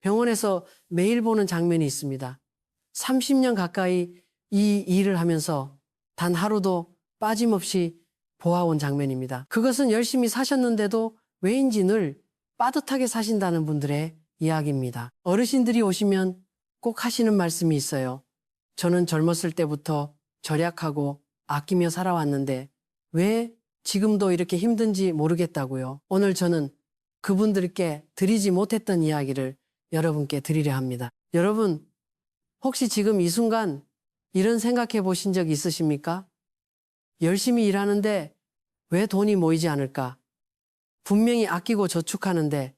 병원에서 매일 보는 장면이 있습니다. 30년 가까이 이 일을 하면서 단 하루도 빠짐없이 보아온 장면입니다. 그것은 열심히 사셨는데도 왜인지 늘 빠듯하게 사신다는 분들의 이야기입니다. 어르신들이 오시면 꼭 하시는 말씀이 있어요. 저는 젊었을 때부터 절약하고 아끼며 살아왔는데 왜 지금도 이렇게 힘든지 모르겠다고요. 오늘 저는 그분들께 드리지 못했던 이야기를 여러분께 드리려 합니다. 여러분, 혹시 지금 이 순간 이런 생각해 보신 적 있으십니까? 열심히 일하는데 왜 돈이 모이지 않을까? 분명히 아끼고 저축하는데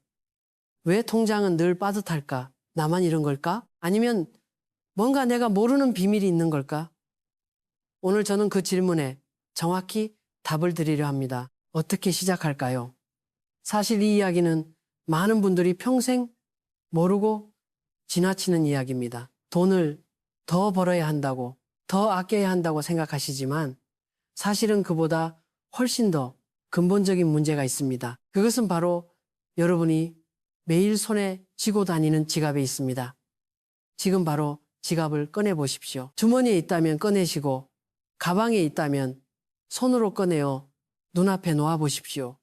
왜 통장은 늘 빠듯할까? 나만 이런 걸까? 아니면 뭔가 내가 모르는 비밀이 있는 걸까? 오늘 저는 그 질문에 정확히 답을 드리려 합니다. 어떻게 시작할까요? 사실 이 이야기는 많은 분들이 평생 모르고 지나치는 이야기입니다. 돈을 더 벌어야 한다고, 더 아껴야 한다고 생각하시지만 사실은 그보다 훨씬 더 근본적인 문제가 있습니다. 그것은 바로 여러분이 매일 손에 쥐고 다니는 지갑에 있습니다. 지금 바로 지갑을 꺼내 보십시오. 주머니에 있다면 꺼내시고 가방에 있다면 손으로 꺼내어 눈앞에 놓아 보십시오.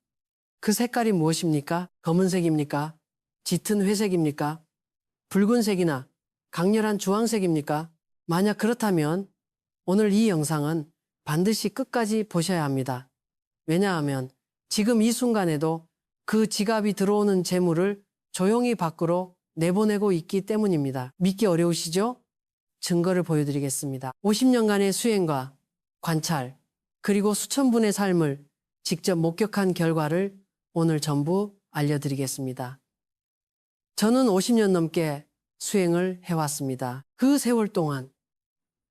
그 색깔이 무엇입니까? 검은색입니까? 짙은 회색입니까? 붉은색이나 강렬한 주황색입니까? 만약 그렇다면 오늘 이 영상은 반드시 끝까지 보셔야 합니다. 왜냐하면 지금 이 순간에도 그 지갑이 들어오는 재물을 조용히 밖으로 내보내고 있기 때문입니다. 믿기 어려우시죠? 증거를 보여드리겠습니다. 50년간의 수행과 관찰, 그리고 수천 분의 삶을 직접 목격한 결과를 오늘 전부 알려드리겠습니다. 저는 50년 넘게 수행을 해왔습니다. 그 세월 동안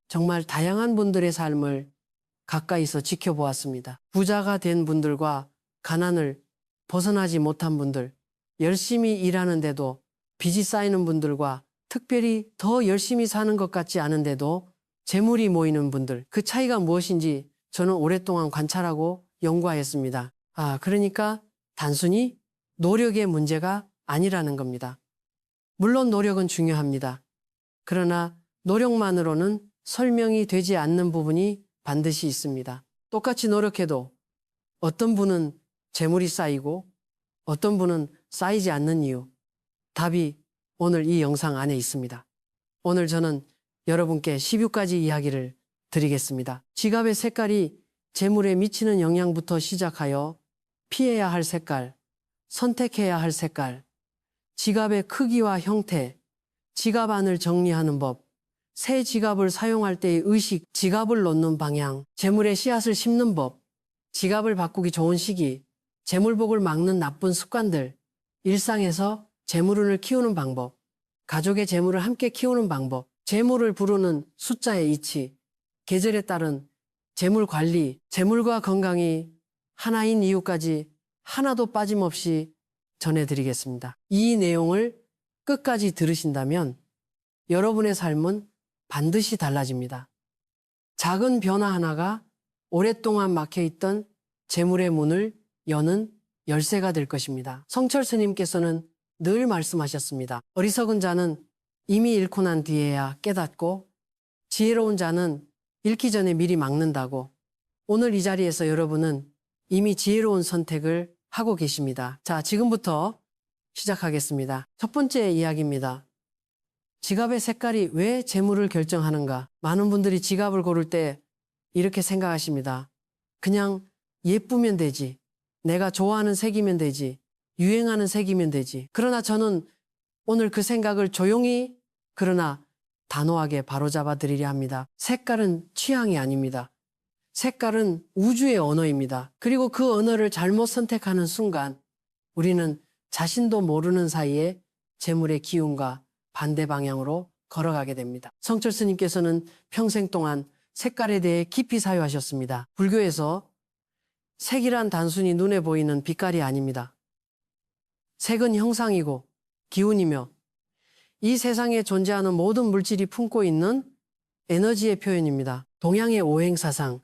정말 다양한 분들의 삶을 가까이서 지켜보았습니다. 부자가 된 분들과 가난을 벗어나지 못한 분들, 열심히 일하는데도 빚이 쌓이는 분들과 특별히 더 열심히 사는 것 같지 않은데도 재물이 모이는 분들, 그 차이가 무엇인지 저는 오랫동안 관찰하고 연구하였습니다. 그러니까 단순히 노력의 문제가 아니라는 겁니다. 물론 노력은 중요합니다. 그러나 노력만으로는 설명이 되지 않는 부분이 반드시 있습니다. 똑같이 노력해도 어떤 분은 재물이 쌓이고 어떤 분은 쌓이지 않는 이유, 답이 오늘 이 영상 안에 있습니다. 오늘 저는 여러분께 16가지 이야기를 드리겠습니다. 지갑의 색깔이 재물에 미치는 영향부터 시작하여 피해야 할 색깔, 선택해야 할 색깔, 지갑의 크기와 형태, 지갑 안을 정리하는 법, 새 지갑을 사용할 때의 의식, 지갑을 놓는 방향, 재물의 씨앗을 심는 법, 지갑을 바꾸기 좋은 시기, 재물복을 막는 나쁜 습관들, 일상에서 재물운을 키우는 방법, 가족의 재물을 함께 키우는 방법, 재물을 부르는 숫자의 이치, 계절에 따른 재물 관리, 재물과 건강이 하나인 이유까지 하나도 빠짐없이 전해드리겠습니다. 이 내용을 끝까지 들으신다면 여러분의 삶은 반드시 달라집니다. 작은 변화 하나가 오랫동안 막혀있던 재물의 문을 여는 열쇠가 될 것입니다. 성철 스님께서는 늘 말씀하셨습니다. 어리석은 자는 이미 잃고 난 뒤에야 깨닫고 지혜로운 자는 잃기 전에 미리 막는다고. 오늘 이 자리에서 여러분은 이미 지혜로운 선택을 하고 계십니다. 자, 지금부터 시작하겠습니다. 첫 번째 이야기입니다. 지갑의 색깔이 왜 재물을 결정하는가? 많은 분들이 지갑을 고를 때 이렇게 생각하십니다. 그냥 예쁘면 되지. 내가 좋아하는 색이면 되지. 유행하는 색이면 되지. 그러나 저는 오늘 그 생각을 조용히 그러나 단호하게 바로잡아 드리려 합니다. 색깔은 취향이 아닙니다. 색깔은 우주의 언어입니다. 그리고 그 언어를 잘못 선택하는 순간 우리는 자신도 모르는 사이에 재물의 기운과 반대 방향으로 걸어가게 됩니다. 성철 스님께서는 평생 동안 색깔에 대해 깊이 사유하셨습니다. 불교에서 색이란 단순히 눈에 보이는 빛깔이 아닙니다. 색은 형상이고 기운이며 이 세상에 존재하는 모든 물질이 품고 있는 에너지의 표현입니다. 동양의 오행사상,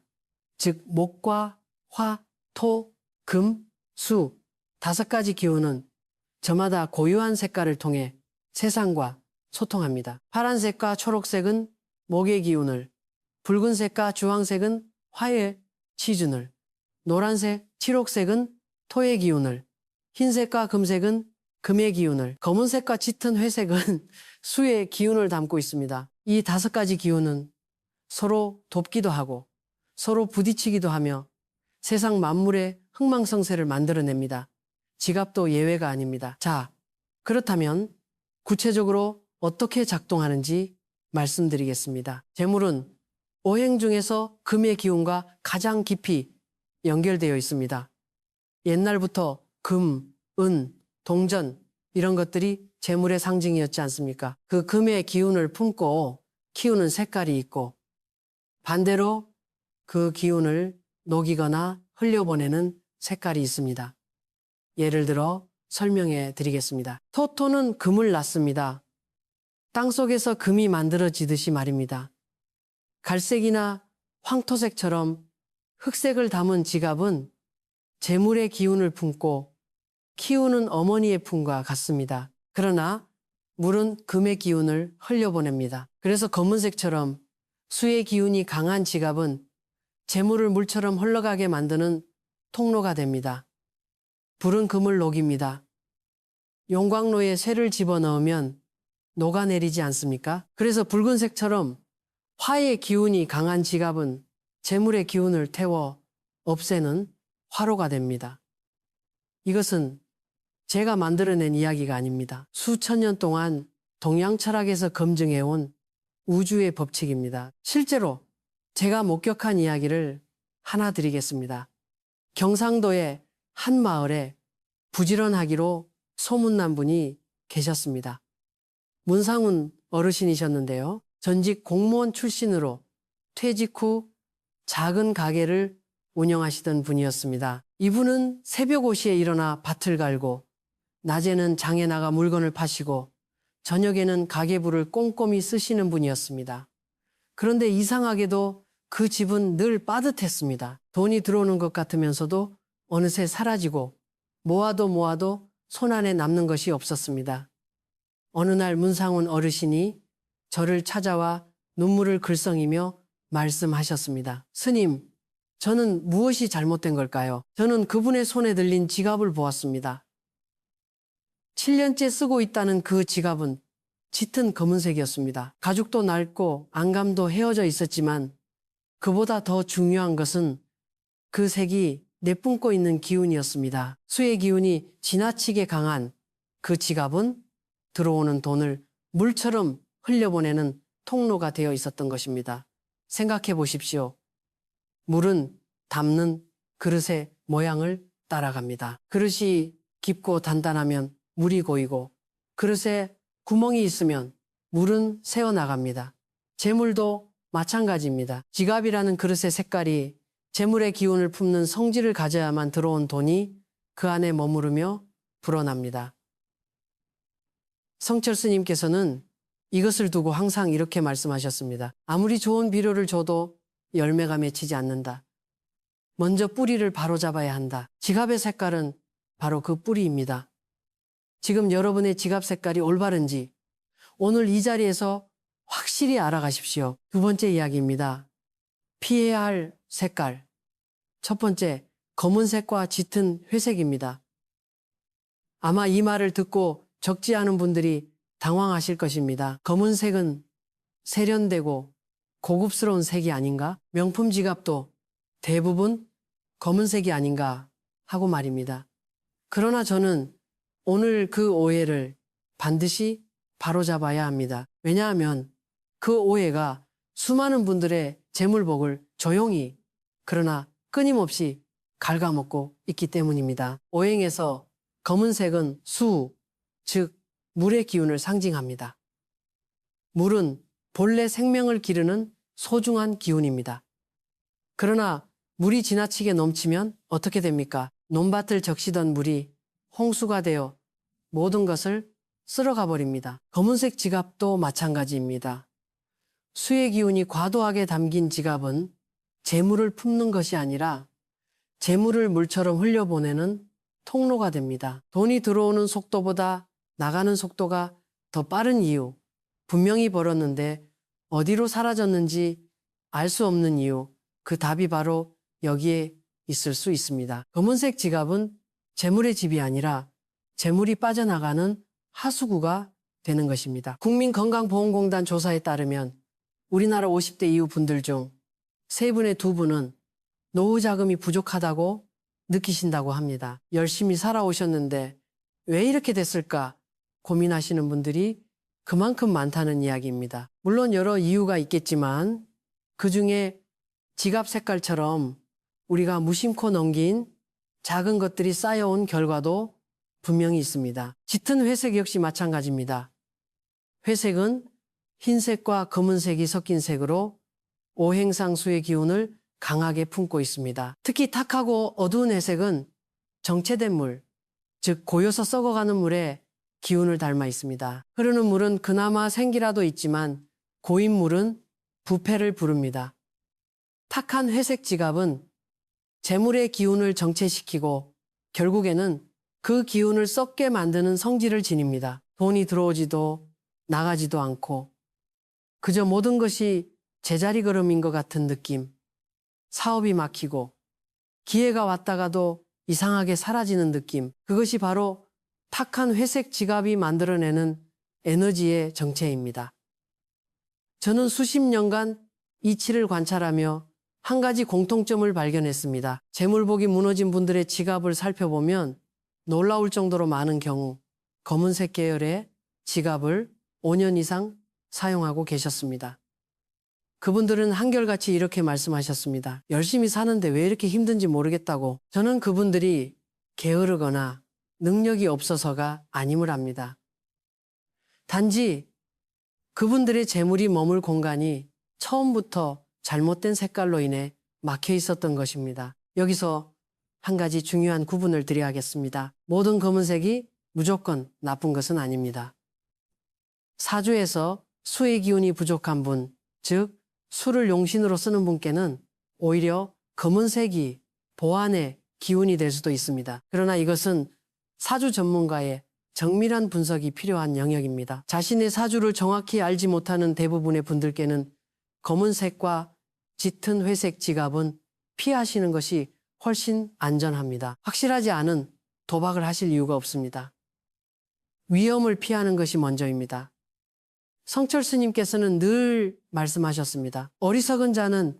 즉 목과 화, 토, 금, 수 5가지 기운은 저마다 고유한 색깔을 통해 세상과 소통합니다. 파란색과 초록색은 목의 기운을, 붉은색과 주황색은 화의 시준을, 노란색, 칠흑색은 토의 기운을, 흰색과 금색은 금의 기운을, 검은색과 짙은 회색은 수의 기운을 담고 있습니다. 이 5가지 기운은 서로 돕기도 하고 서로 부딪히기도 하며 세상 만물의 흥망성쇠를 만들어냅니다. 지갑도 예외가 아닙니다. 자, 그렇다면 구체적으로 어떻게 작동하는지 말씀드리겠습니다. 재물은 오행 중에서 금의 기운과 가장 깊이 연결되어 있습니다. 옛날부터 금, 은, 동전 이런 것들이 재물의 상징이었지 않습니까? 그 금의 기운을 품고 키우는 색깔이 있고 반대로 그 기운을 녹이거나 흘려보내는 색깔이 있습니다. 예를 들어 설명해 드리겠습니다. 토토는 금을 낳습니다. 땅속에서 금이 만들어지듯이 말입니다. 갈색이나 황토색처럼 흑색을 담은 지갑은 재물의 기운을 품고 키우는 어머니의 품과 같습니다. 그러나 물은 금의 기운을 흘려보냅니다. 그래서 검은색처럼 수의 기운이 강한 지갑은 재물을 물처럼 흘러가게 만드는 통로가 됩니다. 불은 금을 녹입니다. 용광로에 쇠를 집어넣으면 녹아내리지 않습니까? 그래서 붉은색처럼 화의 기운이 강한 지갑은 재물의 기운을 태워 없애는 화로가 됩니다. 이것은 제가 만들어낸 이야기가 아닙니다. 수천 년 동안 동양 철학에서 검증해온 우주의 법칙입니다. 실제로 제가 목격한 이야기를 하나 드리겠습니다. 경상도의 한 마을에 부지런하기로 소문난 분이 계셨습니다. 문상훈 어르신이셨는데요. 전직 공무원 출신으로 퇴직 후 작은 가게를 운영하시던 분이었습니다. 이분은 새벽 5시에 일어나 밭을 갈고 낮에는 장에 나가 물건을 파시고 저녁에는 가계부를 꼼꼼히 쓰시는 분이었습니다. 그런데 이상하게도 그 집은 늘 빠듯했습니다. 돈이 들어오는 것 같으면서도 어느새 사라지고 모아도 손안에 남는 것이 없었습니다. 어느 날 문상훈 어르신이 저를 찾아와 눈물을 글썽이며 말씀하셨습니다. 스님, 저는 무엇이 잘못된 걸까요? 저는 그분의 손에 들린 지갑을 보았습니다. 7년째 쓰고 있다는 그 지갑은 짙은 검은색이었습니다. 가죽도 낡고 안감도 헤어져 있었지만 그보다 더 중요한 것은 그 색이 내뿜고 있는 기운이었습니다. 수의 기운이 지나치게 강한 그 지갑은 들어오는 돈을 물처럼 흘려보내는 통로가 되어 있었던 것입니다. 생각해 보십시오. 물은 담는 그릇의 모양을 따라갑니다. 그릇이 깊고 단단하면 물이 고이고 그릇에 구멍이 있으면 물은 새어나갑니다. 재물도 마찬가지입니다. 지갑이라는 그릇의 색깔이 재물의 기운을 품는 성질을 가져야만 들어온 돈이 그 안에 머무르며 불어납니다. 성철 스님께서는 이것을 두고 항상 이렇게 말씀하셨습니다. 아무리 좋은 비료를 줘도 열매가 맺히지 않는다. 먼저 뿌리를 바로잡아야 한다. 지갑의 색깔은 바로 그 뿌리입니다. 지금 여러분의 지갑 색깔이 올바른지 오늘 이 자리에서 확실히 알아가십시오. 두 번째 이야기입니다. 피해야 할 색깔. 첫 번째, 검은색과 짙은 회색입니다. 아마 이 말을 듣고 적지 않은 분들이 당황하실 것입니다. 검은색은 세련되고 고급스러운 색이 아닌가? 명품 지갑도 대부분 검은색이 아닌가 하고 말입니다. 그러나 저는 오늘 그 오해를 반드시 바로잡아야 합니다. 왜냐하면 그 오해가 수많은 분들의 재물복을 조용히 그러나 끊임없이 갉아먹고 있기 때문입니다. 오행에서 검은색은 수, 즉 물의 기운을 상징합니다. 물은 본래 생명을 기르는 소중한 기운입니다. 그러나 물이 지나치게 넘치면 어떻게 됩니까? 논밭을 적시던 물이 홍수가 되어 모든 것을 쓸어가 버립니다. 검은색 지갑도 마찬가지입니다. 수의 기운이 과도하게 담긴 지갑은 재물을 품는 것이 아니라 재물을 물처럼 흘려보내는 통로가 됩니다. 돈이 들어오는 속도보다 나가는 속도가 더 빠른 이유, 분명히 벌었는데 어디로 사라졌는지 알 수 없는 이유, 그 답이 바로 여기에 있을 수 있습니다. 검은색 지갑은 재물의 집이 아니라 재물이 빠져나가는 하수구가 되는 것입니다. 국민건강보험공단 조사에 따르면 우리나라 50대 이후 분들 중 3분의 2분은 노후 자금이 부족하다고 느끼신다고 합니다. 열심히 살아오셨는데 왜 이렇게 됐을까 고민하시는 분들이 그만큼 많다는 이야기입니다. 물론 여러 이유가 있겠지만 그 중에 지갑 색깔처럼 우리가 무심코 넘긴 작은 것들이 쌓여온 결과도 분명히 있습니다. 짙은 회색 역시 마찬가지입니다. 회색은 흰색과 검은색이 섞인 색으로 오행상수의 기운을 강하게 품고 있습니다. 특히 탁하고 어두운 회색은 정체된 물, 즉 고여서 썩어가는 물의 기운을 닮아 있습니다. 흐르는 물은 그나마 생기라도 있지만 고인 물은 부패를 부릅니다. 탁한 회색 지갑은 재물의 기운을 정체시키고 결국에는 그 기운을 썩게 만드는 성질을 지닙니다. 돈이 들어오지도 나가지도 않고 그저 모든 것이 제자리 걸음인 것 같은 느낌, 사업이 막히고 기회가 왔다가도 이상하게 사라지는 느낌, 그것이 바로 탁한 회색 지갑이 만들어내는 에너지의 정체입니다. 저는 수십 년간 이치를 관찰하며 한 가지 공통점을 발견했습니다. 재물복이 무너진 분들의 지갑을 살펴보면 놀라울 정도로 많은 경우 검은색 계열의 지갑을 5년 이상 사용하고 계셨습니다. 그분들은 한결같이 이렇게 말씀하셨습니다. 열심히 사는데 왜 이렇게 힘든지 모르겠다고. 저는 그분들이 게으르거나 능력이 없어서가 아님을 압니다. 단지 그분들의 재물이 머물 공간이 처음부터 잘못된 색깔로 인해 막혀 있었던 것입니다. 여기서 한 가지 중요한 구분을 드려야겠습니다. 모든 검은색이 무조건 나쁜 것은 아닙니다. 사주에서 수의 기운이 부족한 분, 즉 수를 용신으로 쓰는 분께는 오히려 검은색이 보완의 기운이 될 수도 있습니다. 그러나 이것은 사주 전문가의 정밀한 분석이 필요한 영역입니다. 자신의 사주를 정확히 알지 못하는 대부분의 분들께는 검은색과 짙은 회색 지갑은 피하시는 것이 훨씬 안전합니다. 확실하지 않은 도박을 하실 이유가 없습니다. 위험을 피하는 것이 먼저입니다. 성철 스님께서는 늘 말씀하셨습니다. 어리석은 자는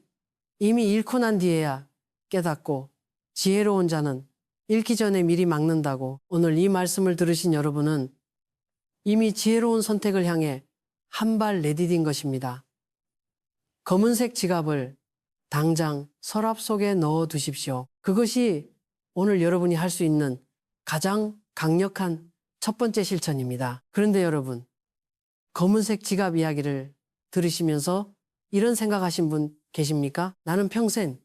이미 잃고 난 뒤에야 깨닫고 지혜로운 자는 잃기 전에 미리 막는다고. 오늘 이 말씀을 들으신 여러분은 이미 지혜로운 선택을 향해 한 발 내디딘 것입니다. 검은색 지갑을 당장 서랍 속에 넣어 두십시오. 그것이 오늘 여러분이 할 수 있는 가장 강력한 첫 번째 실천입니다. 그런데 여러분, 검은색 지갑 이야기를 들으시면서 이런 생각하신 분 계십니까? 나는 평생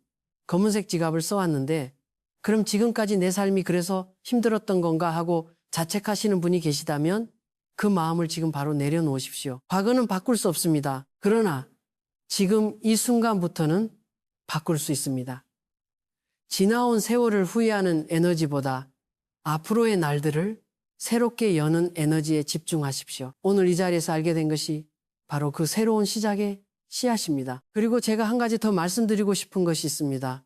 검은색 지갑을 써왔는데 그럼 지금까지 내 삶이 그래서 힘들었던 건가 하고 자책하시는 분이 계시다면 그 마음을 지금 바로 내려놓으십시오. 과거는 바꿀 수 없습니다. 그러나 지금 이 순간부터는 바꿀 수 있습니다. 지나온 세월을 후회하는 에너지보다 앞으로의 날들을 새롭게 여는 에너지에 집중하십시오. 오늘 이 자리에서 알게 된 것이 바로 그 새로운 시작의 씨앗입니다. 그리고 제가 한 가지 더 말씀드리고 싶은 것이 있습니다.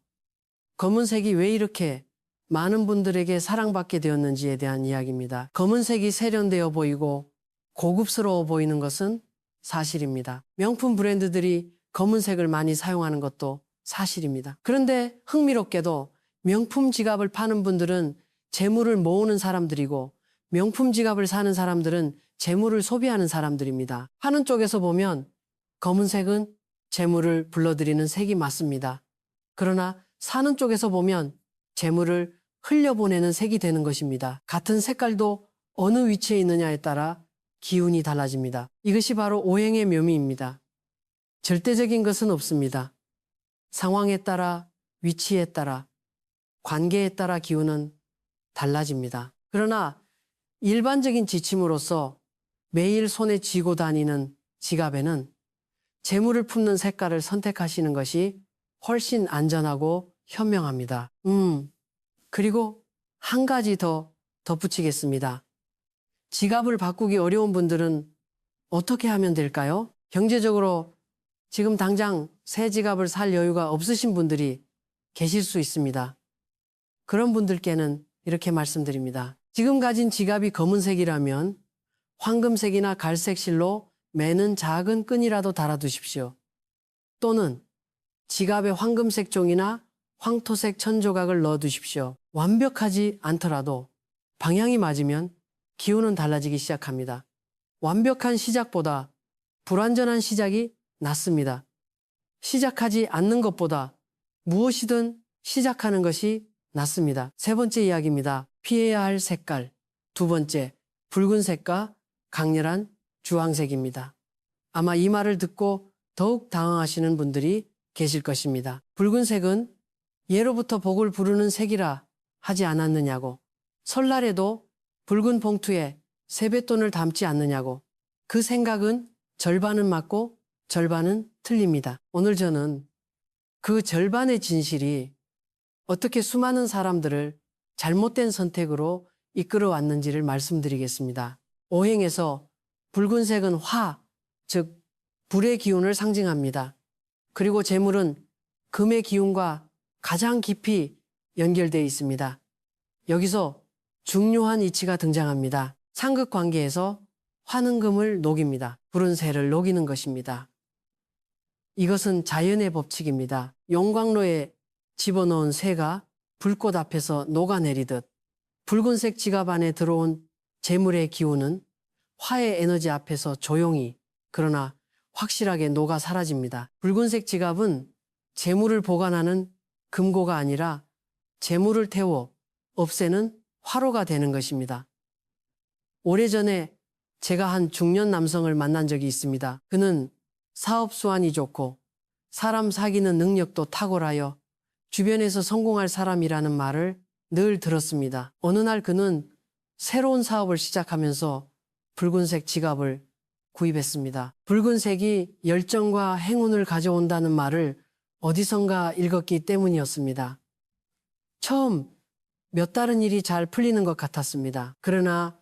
검은색이 왜 이렇게 많은 분들에게 사랑받게 되었는지에 대한 이야기입니다. 검은색이 세련되어 보이고 고급스러워 보이는 것은 사실입니다. 명품 브랜드들이 검은색을 많이 사용하는 것도 사실입니다. 그런데 흥미롭게도 명품 지갑을 파는 분들은 재물을 모으는 사람들이고 명품 지갑을 사는 사람들은 재물을 소비하는 사람들입니다. 파는 쪽에서 보면 검은색은 재물을 불러들이는 색이 맞습니다. 그러나 사는 쪽에서 보면 재물을 흘려보내는 색이 되는 것입니다. 같은 색깔도 어느 위치에 있느냐에 따라 기운이 달라집니다. 이것이 바로 오행의 묘미입니다. 절대적인 것은 없습니다. 상황에 따라, 위치에 따라, 관계에 따라 기운은 달라집니다. 그러나 일반적인 지침으로서 매일 손에 쥐고 다니는 지갑에는 재물을 품는 색깔을 선택하시는 것이 훨씬 안전하고 현명합니다. 그리고 한 가지 더 덧붙이겠습니다. 지갑을 바꾸기 어려운 분들은 어떻게 하면 될까요? 경제적으로 지금 당장 새 지갑을 살 여유가 없으신 분들이 계실 수 있습니다. 그런 분들께는 이렇게 말씀드립니다. 지금 가진 지갑이 검은색이라면 황금색이나 갈색 실로 매는 작은 끈이라도 달아두십시오. 또는 지갑에 황금색 종이나 황토색 천조각을 넣어두십시오. 완벽하지 않더라도 방향이 맞으면 기운은 달라지기 시작합니다. 완벽한 시작보다 불완전한 시작이 낫습니다. 시작하지 않는 것보다 무엇이든 시작하는 것이 낫습니다. 세 번째 이야기입니다. 피해야 할 색깔. 두 번째, 붉은색과 강렬한 주황색입니다. 아마 이 말을 듣고 더욱 당황하시는 분들이 계실 것입니다. 붉은색은 예로부터 복을 부르는 색이라 하지 않았느냐고, 설날에도 붉은 봉투에 세뱃돈을 담지 않느냐고, 그 생각은 절반은 맞고 절반은 틀립니다. 오늘 저는 그 절반의 진실이 어떻게 수많은 사람들을 잘못된 선택으로 이끌어 왔는지를 말씀드리겠습니다. 오행에서 붉은색은 화, 즉 불의 기운을 상징합니다. 그리고 재물은 금의 기운과 가장 깊이 연결되어 있습니다. 여기서 중요한 이치가 등장합니다. 상극관계에서 화는 금을 녹입니다. 불은 새를 녹이는 것입니다. 이것은 자연의 법칙입니다. 용광로에 집어넣은 새가 불꽃 앞에서 녹아내리듯 붉은색 지갑 안에 들어온 재물의 기운은 화의 에너지 앞에서 조용히 그러나 확실하게 녹아 사라집니다. 붉은색 지갑은 재물을 보관하는 금고가 아니라 재물을 태워 없애는 화로가 되는 것입니다. 오래전에 제가 한 중년 남성을 만난 적이 있습니다. 그는 사업 수완이 좋고 사람 사귀는 능력도 탁월하여 주변에서 성공할 사람이라는 말을 늘 들었습니다. 어느 날 그는 새로운 사업을 시작하면서 붉은색 지갑을 구입했습니다. 붉은색이 열정과 행운을 가져온다는 말을 어디선가 읽었기 때문이었습니다. 처음 몇 달은 일이 잘 풀리는 것 같았습니다. 그러나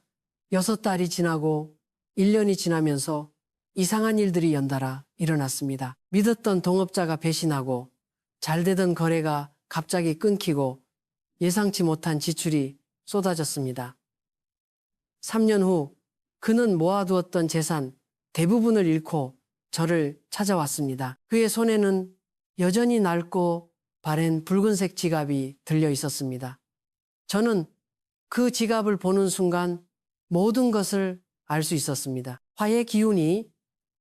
6달이 지나고 1년이 지나면서 이상한 일들이 연달아 일어났습니다. 믿었던 동업자가 배신하고 잘 되던 거래가 갑자기 끊기고 예상치 못한 지출이 쏟아졌습니다. 3년 후 그는 모아두었던 재산 대부분을 잃고 저를 찾아왔습니다. 그의 손에는 여전히 낡고 바랜 붉은색 지갑이 들려 있었습니다. 저는 그 지갑을 보는 순간 모든 것을 알 수 있었습니다. 화의 기운이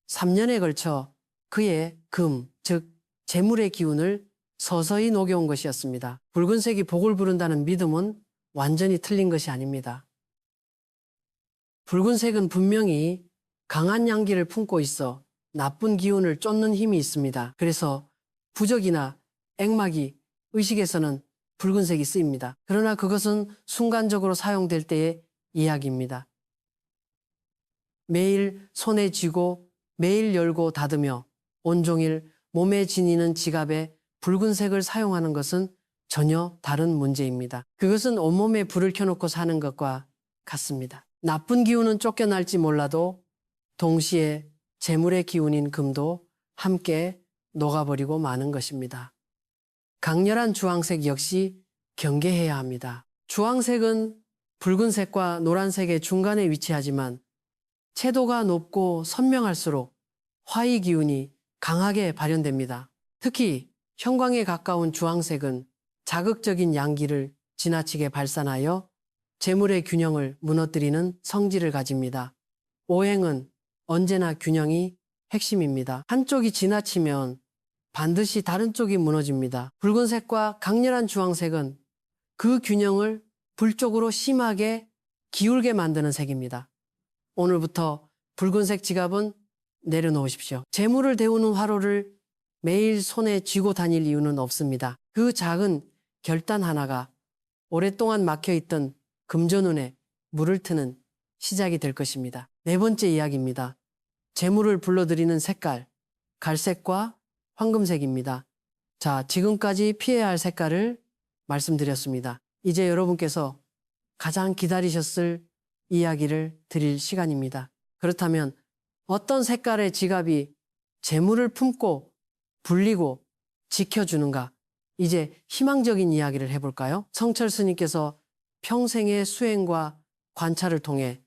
3년에 걸쳐 그의 금, 즉 재물의 기운을 서서히 녹여온 것이었습니다. 붉은색이 복을 부른다는 믿음은 완전히 틀린 것이 아닙니다. 붉은색은 분명히 강한 양기를 품고 있어 나쁜 기운을 쫓는 힘이 있습니다. 그래서 부적이나 액마기, 의식에서는 붉은색이 쓰입니다. 그러나 그것은 순간적으로 사용될 때의 이야기입니다. 매일 손에 쥐고 매일 열고 닫으며 온종일 몸에 지니는 지갑에 붉은색을 사용하는 것은 전혀 다른 문제입니다. 그것은 온몸에 불을 켜놓고 사는 것과 같습니다. 나쁜 기운은 쫓겨날지 몰라도 동시에 재물의 기운인 금도 함께 녹아버리고 마는 것입니다. 강렬한 주황색 역시 경계해야 합니다. 주황색은 붉은색과 노란색의 중간에 위치하지만 채도가 높고 선명할수록 화의 기운이 강하게 발현됩니다. 특히 형광에 가까운 주황색은 자극적인 양기를 지나치게 발산하여 재물의 균형을 무너뜨리는 성질을 가집니다. 오행은 언제나 균형이 핵심입니다. 한쪽이 지나치면 반드시 다른 쪽이 무너집니다. 붉은색과 강렬한 주황색은 그 균형을 불쪽으로 심하게 기울게 만드는 색입니다. 오늘부터 붉은색 지갑은 내려놓으십시오. 재물을 데우는 화로를 매일 손에 쥐고 다닐 이유는 없습니다. 그 작은 결단 하나가 오랫동안 막혀있던 금전운에 물을 트는 시작이 될 것입니다. 네 번째 이야기입니다. 재물을 불러들이는 색깔, 갈색과 황금색입니다. 자, 지금까지 피해야 할 색깔을 말씀드렸습니다. 이제 여러분께서 가장 기다리셨을 이야기를 드릴 시간입니다. 그렇다면 어떤 색깔의 지갑이 재물을 품고 불리고 지켜주는가? 이제 희망적인 이야기를 해볼까요? 성철 스님께서 평생의 수행과 관찰을 통해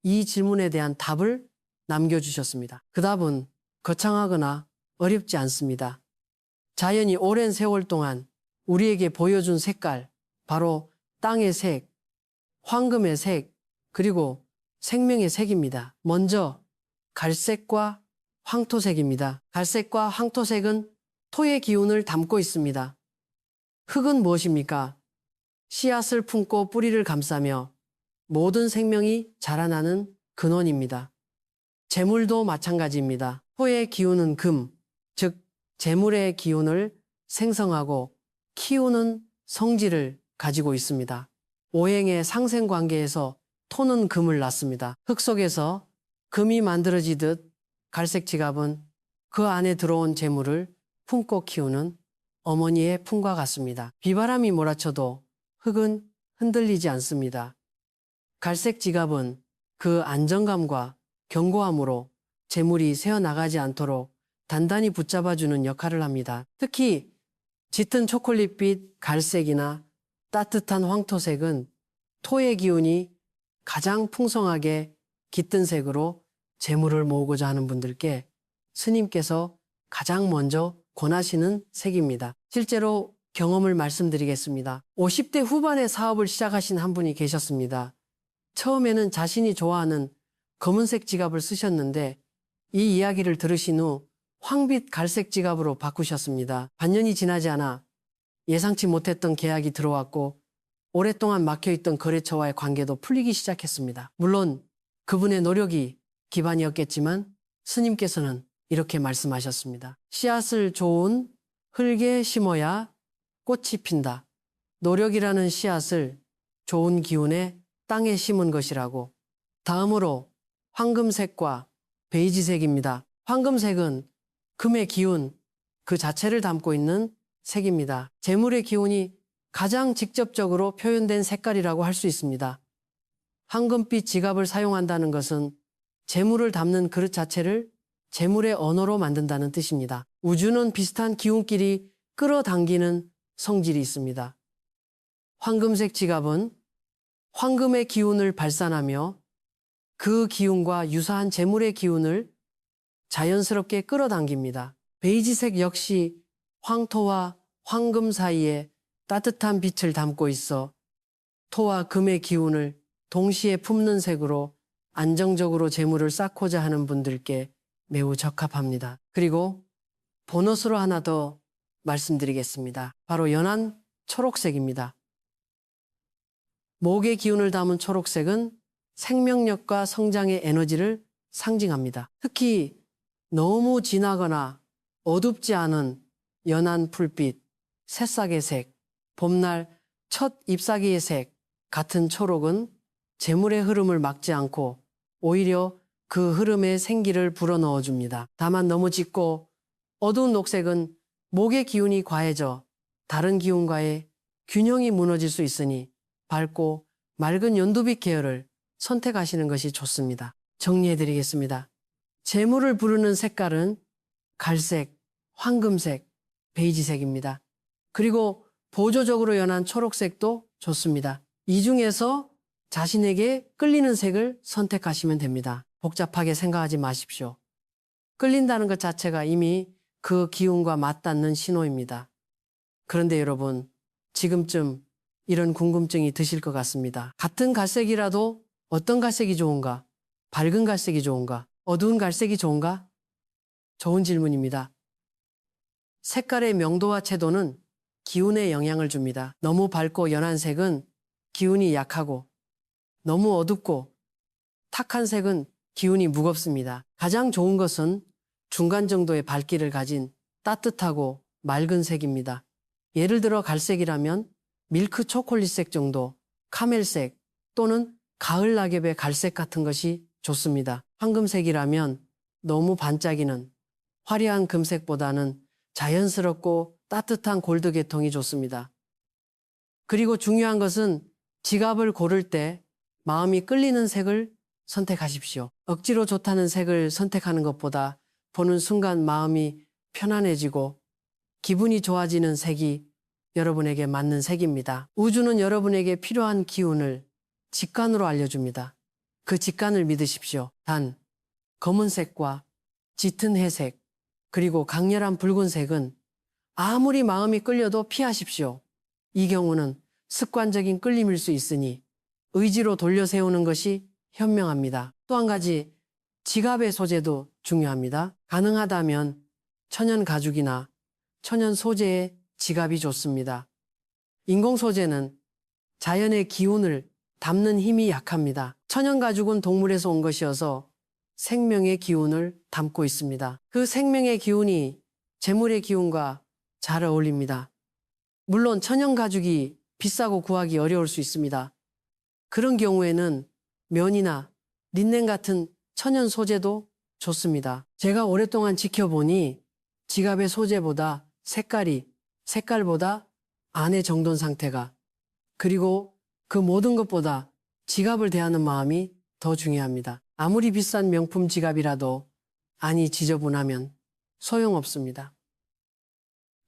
이 질문에 대한 답을 남겨주셨습니다. 그 답은 거창하거나 어렵지 않습니다. 자연이 오랜 세월 동안 우리에게 보여준 색깔, 바로 땅의 색, 황금의 색, 그리고 생명의 색입니다. 먼저 갈색과 황토색입니다. 갈색과 황토색은 토의 기운을 담고 있습니다. 흙은 무엇입니까? 씨앗을 품고 뿌리를 감싸며 모든 생명이 자라나는 근원입니다. 재물도 마찬가지입니다. 토의 기운은 금, 즉 재물의 기운을 생성하고 키우는 성질을 가지고 있습니다. 오행의 상생관계에서 토는 금을 낳습니다. 흙 속에서 금이 만들어지듯 갈색 지갑은 그 안에 들어온 재물을 품고 키우는 어머니의 품과 같습니다. 비바람이 몰아쳐도 흙은 흔들리지 않습니다. 갈색 지갑은 그 안정감과 견고함으로 재물이 새어나가지 않도록 단단히 붙잡아주는 역할을 합니다. 특히 짙은 초콜릿빛 갈색이나 따뜻한 황토색은 토의 기운이 가장 풍성하게 깃든 색으로 재물을 모으고자 하는 분들께 스님께서 가장 먼저 권하시는 색입니다. 실제로 경험을 말씀드리겠습니다. 50대 후반에 사업을 시작하신 한 분이 계셨습니다. 처음에는 자신이 좋아하는 검은색 지갑을 쓰셨는데 이 이야기를 들으신 후 황빛 갈색 지갑으로 바꾸셨습니다. 반년이 지나지 않아 예상치 못했던 계약이 들어왔고 오랫동안 막혀있던 거래처와의 관계도 풀리기 시작했습니다. 물론 그분의 노력이 기반이었겠지만 스님께서는 이렇게 말씀하셨습니다. 씨앗을 좋은 흙에 심어야 꽃이 핀다. 노력이라는 씨앗을 좋은 기운의 땅에 심은 것이라고. 다음으로 황금색과 베이지색입니다. 황금색은 금의 기운 그 자체를 담고 있는 색입니다. 재물의 기운이 가장 직접적으로 표현된 색깔이라고 할 수 있습니다. 황금빛 지갑을 사용한다는 것은 재물을 담는 그릇 자체를 재물의 언어로 만든다는 뜻입니다. 우주는 비슷한 기운끼리 끌어당기는 성질이 있습니다. 황금색 지갑은 황금의 기운을 발산하며 그 기운과 유사한 재물의 기운을 자연스럽게 끌어당깁니다. 베이지색 역시 황토와 황금 사이에 따뜻한 빛을 담고 있어 토와 금의 기운을 동시에 품는 색으로 안정적으로 재물을 쌓고자 하는 분들께 매우 적합합니다. 그리고 보너스로 하나 더 말씀드리겠습니다. 바로 연한 초록색입니다. 목의 기운을 담은 초록색은 생명력과 성장의 에너지를 상징합니다. 특히 너무 진하거나 어둡지 않은 연한 풀빛, 새싹의 색, 봄날 첫 잎사귀의 색 같은 초록은 재물의 흐름을 막지 않고 오히려 그 흐름에 생기를 불어넣어 줍니다. 다만 너무 짙고 어두운 녹색은 목의 기운이 과해져 다른 기운과의 균형이 무너질 수 있으니 밝고 맑은 연두빛 계열을 선택하시는 것이 좋습니다. 정리해 드리겠습니다. 재물을 부르는 색깔은 갈색, 황금색, 베이지색입니다. 그리고 보조적으로 연한 초록색도 좋습니다. 이 중에서 자신에게 끌리는 색을 선택하시면 됩니다. 복잡하게 생각하지 마십시오. 끌린다는 것 자체가 이미 그 기운과 맞닿는 신호입니다. 그런데 여러분, 지금쯤 이런 궁금증이 드실 것 같습니다. 같은 갈색이라도 어떤 갈색이 좋은가? 밝은 갈색이 좋은가? 어두운 갈색이 좋은가? 좋은 질문입니다. 색깔의 명도와 채도는 기운에 영향을 줍니다. 너무 밝고 연한 색은 기운이 약하고 너무 어둡고 탁한 색은 기운이 무겁습니다. 가장 좋은 것은 중간 정도의 밝기를 가진 따뜻하고 맑은 색입니다. 예를 들어 갈색이라면 밀크 초콜릿색 정도, 카멜색 또는 가을 낙엽의 갈색 같은 것이 좋습니다. 황금색이라면 너무 반짝이는 화려한 금색보다는 자연스럽고 따뜻한 골드 계통이 좋습니다. 그리고 중요한 것은 지갑을 고를 때 마음이 끌리는 색을 선택하십시오. 억지로 좋다는 색을 선택하는 것보다 보는 순간 마음이 편안해지고 기분이 좋아지는 색이 여러분에게 맞는 색입니다. 우주는 여러분에게 필요한 기운을 직관으로 알려줍니다. 그 직관을 믿으십시오. 단, 검은색과 짙은 회색, 그리고 강렬한 붉은색은 아무리 마음이 끌려도 피하십시오. 이 경우는 습관적인 끌림일 수 있으니 의지로 돌려 세우는 것이 현명합니다. 또 한 가지, 지갑의 소재도 중요합니다. 가능하다면 천연 가죽이나 천연 소재의 지갑이 좋습니다. 인공 소재는 자연의 기운을 담는 힘이 약합니다. 천연 가죽은 동물에서 온 것이어서 생명의 기운을 담고 있습니다. 그 생명의 기운이 재물의 기운과 잘 어울립니다. 물론 천연 가죽이 비싸고 구하기 어려울 수 있습니다. 그런 경우에는 면이나 린넨 같은 천연 소재도 좋습니다. 제가 오랫동안 지켜보니 지갑의 소재보다 색깔보다 안의 정돈 상태가, 그리고 그 모든 것보다 지갑을 대하는 마음이 더 중요합니다. 아무리 비싼 명품 지갑이라도 안이 지저분하면 소용없습니다.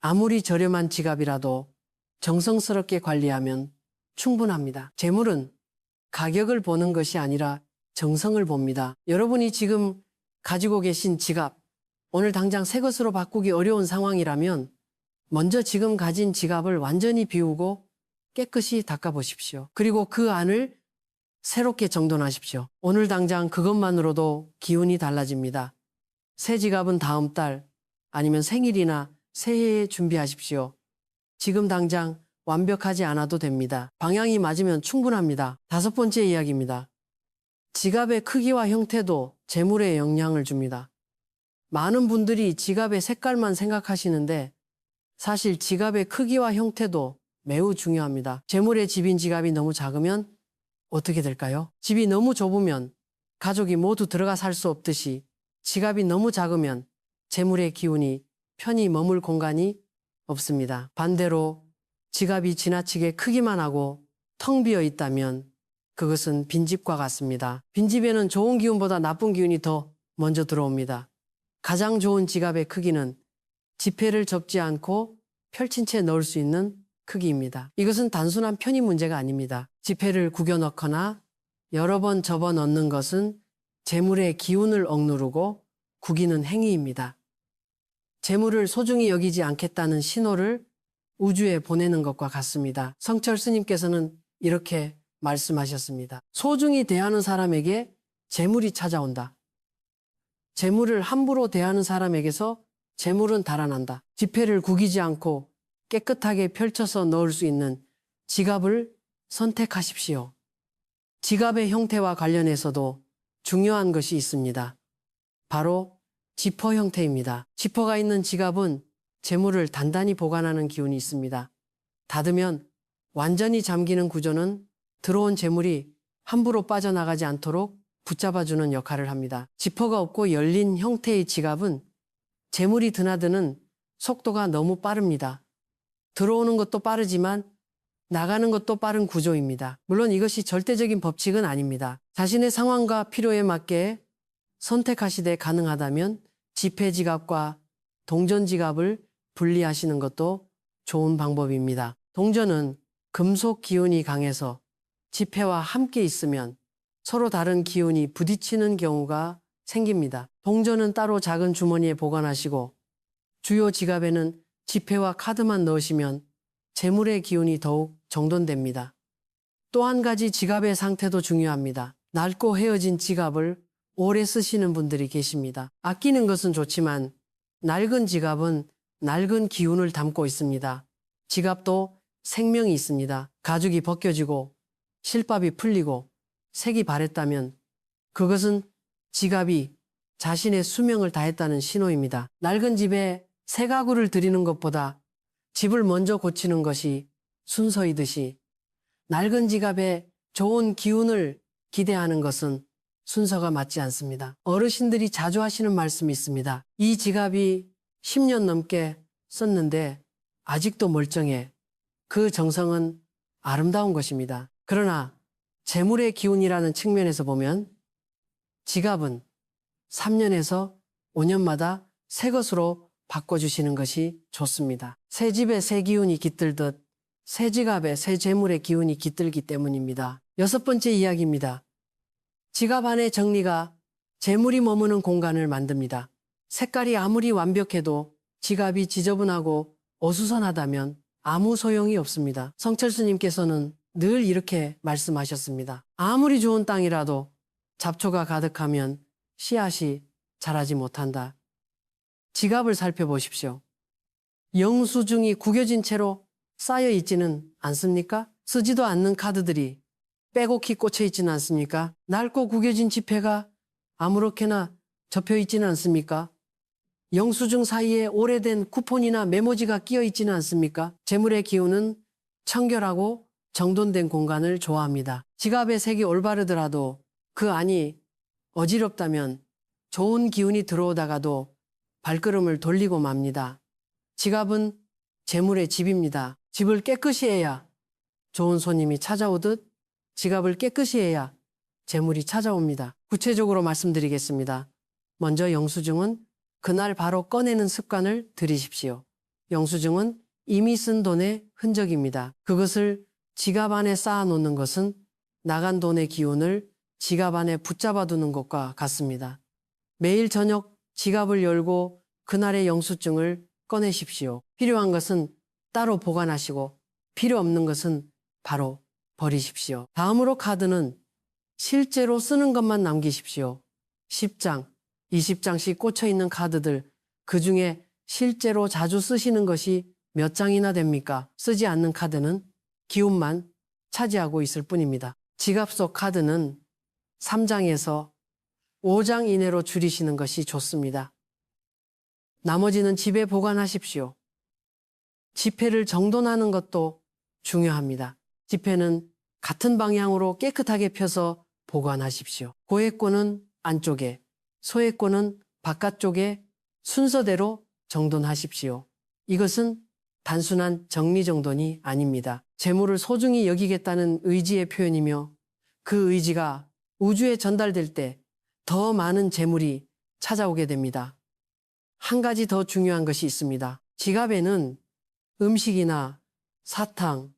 아무리 저렴한 지갑이라도 정성스럽게 관리하면 충분합니다. 재물은 가격을 보는 것이 아니라 정성을 봅니다. 여러분이 지금 가지고 계신 지갑, 오늘 당장 새 것으로 바꾸기 어려운 상황이라면 먼저 지금 가진 지갑을 완전히 비우고 깨끗이 닦아보십시오. 그리고 그 안을 새롭게 정돈하십시오. 오늘 당장 그것만으로도 기운이 달라집니다. 새 지갑은 다음 달 아니면 생일이나 새해에 준비하십시오. 지금 당장 완벽하지 않아도 됩니다. 방향이 맞으면 충분합니다. 5번째 이야기입니다. 지갑의 크기와 형태도 재물에 영향을 줍니다. 많은 분들이 지갑의 색깔만 생각하시는데 사실 지갑의 크기와 형태도 매우 중요합니다. 재물의 집인 지갑이 너무 작으면 어떻게 될까요? 집이 너무 좁으면 가족이 모두 들어가 살 수 없듯이 지갑이 너무 작으면 재물의 기운이 편히 머물 공간이 없습니다. 반대로 지갑이 지나치게 크기만 하고 텅 비어 있다면 그것은 빈집과 같습니다. 빈집에는 좋은 기운보다 나쁜 기운이 더 먼저 들어옵니다. 가장 좋은 지갑의 크기는 지폐를 접지 않고 펼친 채 넣을 수 있는 크기입니다. 이것은 단순한 편의 문제가 아닙니다. 지폐를 구겨 넣거나 여러 번 접어 넣는 것은 재물의 기운을 억누르고 구기는 행위입니다. 재물을 소중히 여기지 않겠다는 신호를 우주에 보내는 것과 같습니다. 성철 스님께서는 이렇게 말씀하셨습니다. 소중히 대하는 사람에게 재물이 찾아온다. 재물을 함부로 대하는 사람에게서 재물은 달아난다. 지폐를 구기지 않고 깨끗하게 펼쳐서 넣을 수 있는 지갑을 선택하십시오. 지갑의 형태와 관련해서도 중요한 것이 있습니다. 바로 지퍼 형태입니다. 지퍼가 있는 지갑은 재물을 단단히 보관하는 기운이 있습니다. 닫으면 완전히 잠기는 구조는 들어온 재물이 함부로 빠져나가지 않도록 붙잡아주는 역할을 합니다. 지퍼가 없고 열린 형태의 지갑은 재물이 드나드는 속도가 너무 빠릅니다. 들어오는 것도 빠르지만 나가는 것도 빠른 구조입니다. 물론 이것이 절대적인 법칙은 아닙니다. 자신의 상황과 필요에 맞게 선택하시되 가능하다면 지폐 지갑과 동전 지갑을 분리하시는 것도 좋은 방법입니다. 동전은 금속 기운이 강해서 지폐와 함께 있으면 서로 다른 기운이 부딪히는 경우가 생깁니다. 동전은 따로 작은 주머니에 보관하시고 주요 지갑에는 지폐와 카드만 넣으시면 재물의 기운이 더욱 정돈됩니다. 또 한 가지 지갑의 상태도 중요합니다. 낡고 헤어진 지갑을 오래 쓰시는 분들이 계십니다. 아끼는 것은 좋지만 낡은 지갑은 낡은 기운을 담고 있습니다. 지갑도 생명이 있습니다. 가죽이 벗겨지고 실밥이 풀리고 색이 바랬다면 그것은 지갑이 자신의 수명을 다했다는 신호입니다. 낡은 집에 새 가구를 들이는 것보다 집을 먼저 고치는 것이 순서이듯이 낡은 지갑에 좋은 기운을 기대하는 것은 순서가 맞지 않습니다. 어르신들이 자주 하시는 말씀이 있습니다. 이 지갑이 10년 넘게 썼는데 아직도 멀쩡해. 그 정성은 아름다운 것입니다. 그러나 재물의 기운이라는 측면에서 보면 지갑은 3년에서 5년마다 새 것으로 바꿔주시는 것이 좋습니다. 새 집에 새 기운이 깃들듯 새 지갑에 새 재물의 기운이 깃들기 때문입니다. 6번째 이야기입니다. 지갑 안의 정리가 재물이 머무는 공간을 만듭니다. 색깔이 아무리 완벽해도 지갑이 지저분하고 어수선하다면 아무 소용이 없습니다. 성철스님께서는 늘 이렇게 말씀하셨습니다. 아무리 좋은 땅이라도 잡초가 가득하면 씨앗이 자라지 못한다. 지갑을 살펴보십시오. 영수증이 구겨진 채로 쌓여 있지는 않습니까? 쓰지도 않는 카드들이 빼곡히 꽂혀 있지는 않습니까? 낡고 구겨진 지폐가 아무렇게나 접혀 있지는 않습니까? 영수증 사이에 오래된 쿠폰이나 메모지가 끼어 있지는 않습니까? 재물의 기운은 청결하고 정돈된 공간을 좋아합니다. 지갑의 색이 올바르더라도 그 안이 어지럽다면 좋은 기운이 들어오다가도 발걸음을 돌리고 맙니다. 지갑은 재물의 집입니다. 집을 깨끗이 해야 좋은 손님이 찾아오듯 지갑을 깨끗이 해야 재물이 찾아옵니다. 구체적으로 말씀드리겠습니다. 먼저 영수증은 그날 바로 꺼내는 습관을 들이십시오. 영수증은 이미 쓴 돈의 흔적입니다. 그것을 지갑 안에 쌓아놓는 것은 나간 돈의 기운을 지갑 안에 붙잡아 두는 것과 같습니다. 매일 저녁 지갑을 열고 그날의 영수증을 꺼내십시오. 필요한 것은 따로 보관하시고 필요 없는 것은 바로 버리십시오. 다음으로 카드는 실제로 쓰는 것만 남기십시오. 10장, 20장씩 꽂혀 있는 카드들, 그 중에 실제로 자주 쓰시는 것이 몇 장이나 됩니까? 쓰지 않는 카드는 기운만 차지하고 있을 뿐입니다. 지갑 속 카드는 3장에서 5장 이내로 줄이시는 것이 좋습니다. 나머지는 집에 보관하십시오. 지폐를 정돈하는 것도 중요합니다. 지폐는 같은 방향으로 깨끗하게 펴서 보관하십시오. 고액권은 안쪽에, 소액권은 바깥쪽에 순서대로 정돈하십시오. 이것은 단순한 정리정돈이 아닙니다. 재물을 소중히 여기겠다는 의지의 표현이며 그 의지가 우주에 전달될 때 더 많은 재물이 찾아오게 됩니다. 한 가지 더 중요한 것이 있습니다. 지갑에는 음식이나 사탕,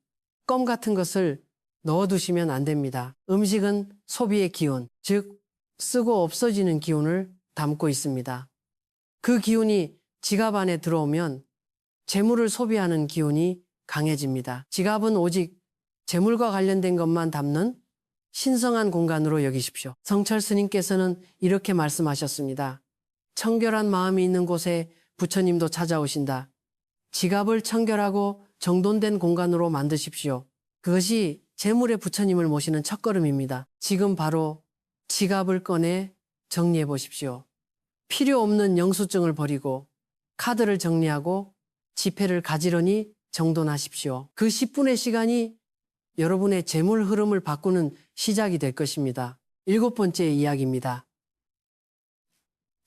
껌 같은 것을 넣어두시면 안 됩니다. 음식은 소비의 기운, 즉 쓰고 없어지는 기운을 담고 있습니다. 그 기운이 지갑 안에 들어오면 재물을 소비하는 기운이 강해집니다. 지갑은 오직 재물과 관련된 것만 담는 신성한 공간으로 여기십시오. 성철 스님께서는 이렇게 말씀하셨습니다. 청결한 마음이 있는 곳에 부처님도 찾아오신다. 지갑을 청결하고 정돈된 공간으로 만드십시오. 그것이 재물의 부처님을 모시는 첫걸음입니다. 지금 바로 지갑을 꺼내 정리해 보십시오. 필요 없는 영수증을 버리고 카드를 정리하고 지폐를 가지런히 정돈하십시오. 그 10분의 시간이 여러분의 재물 흐름을 바꾸는 시작이 될 것입니다. 7번째 이야기입니다.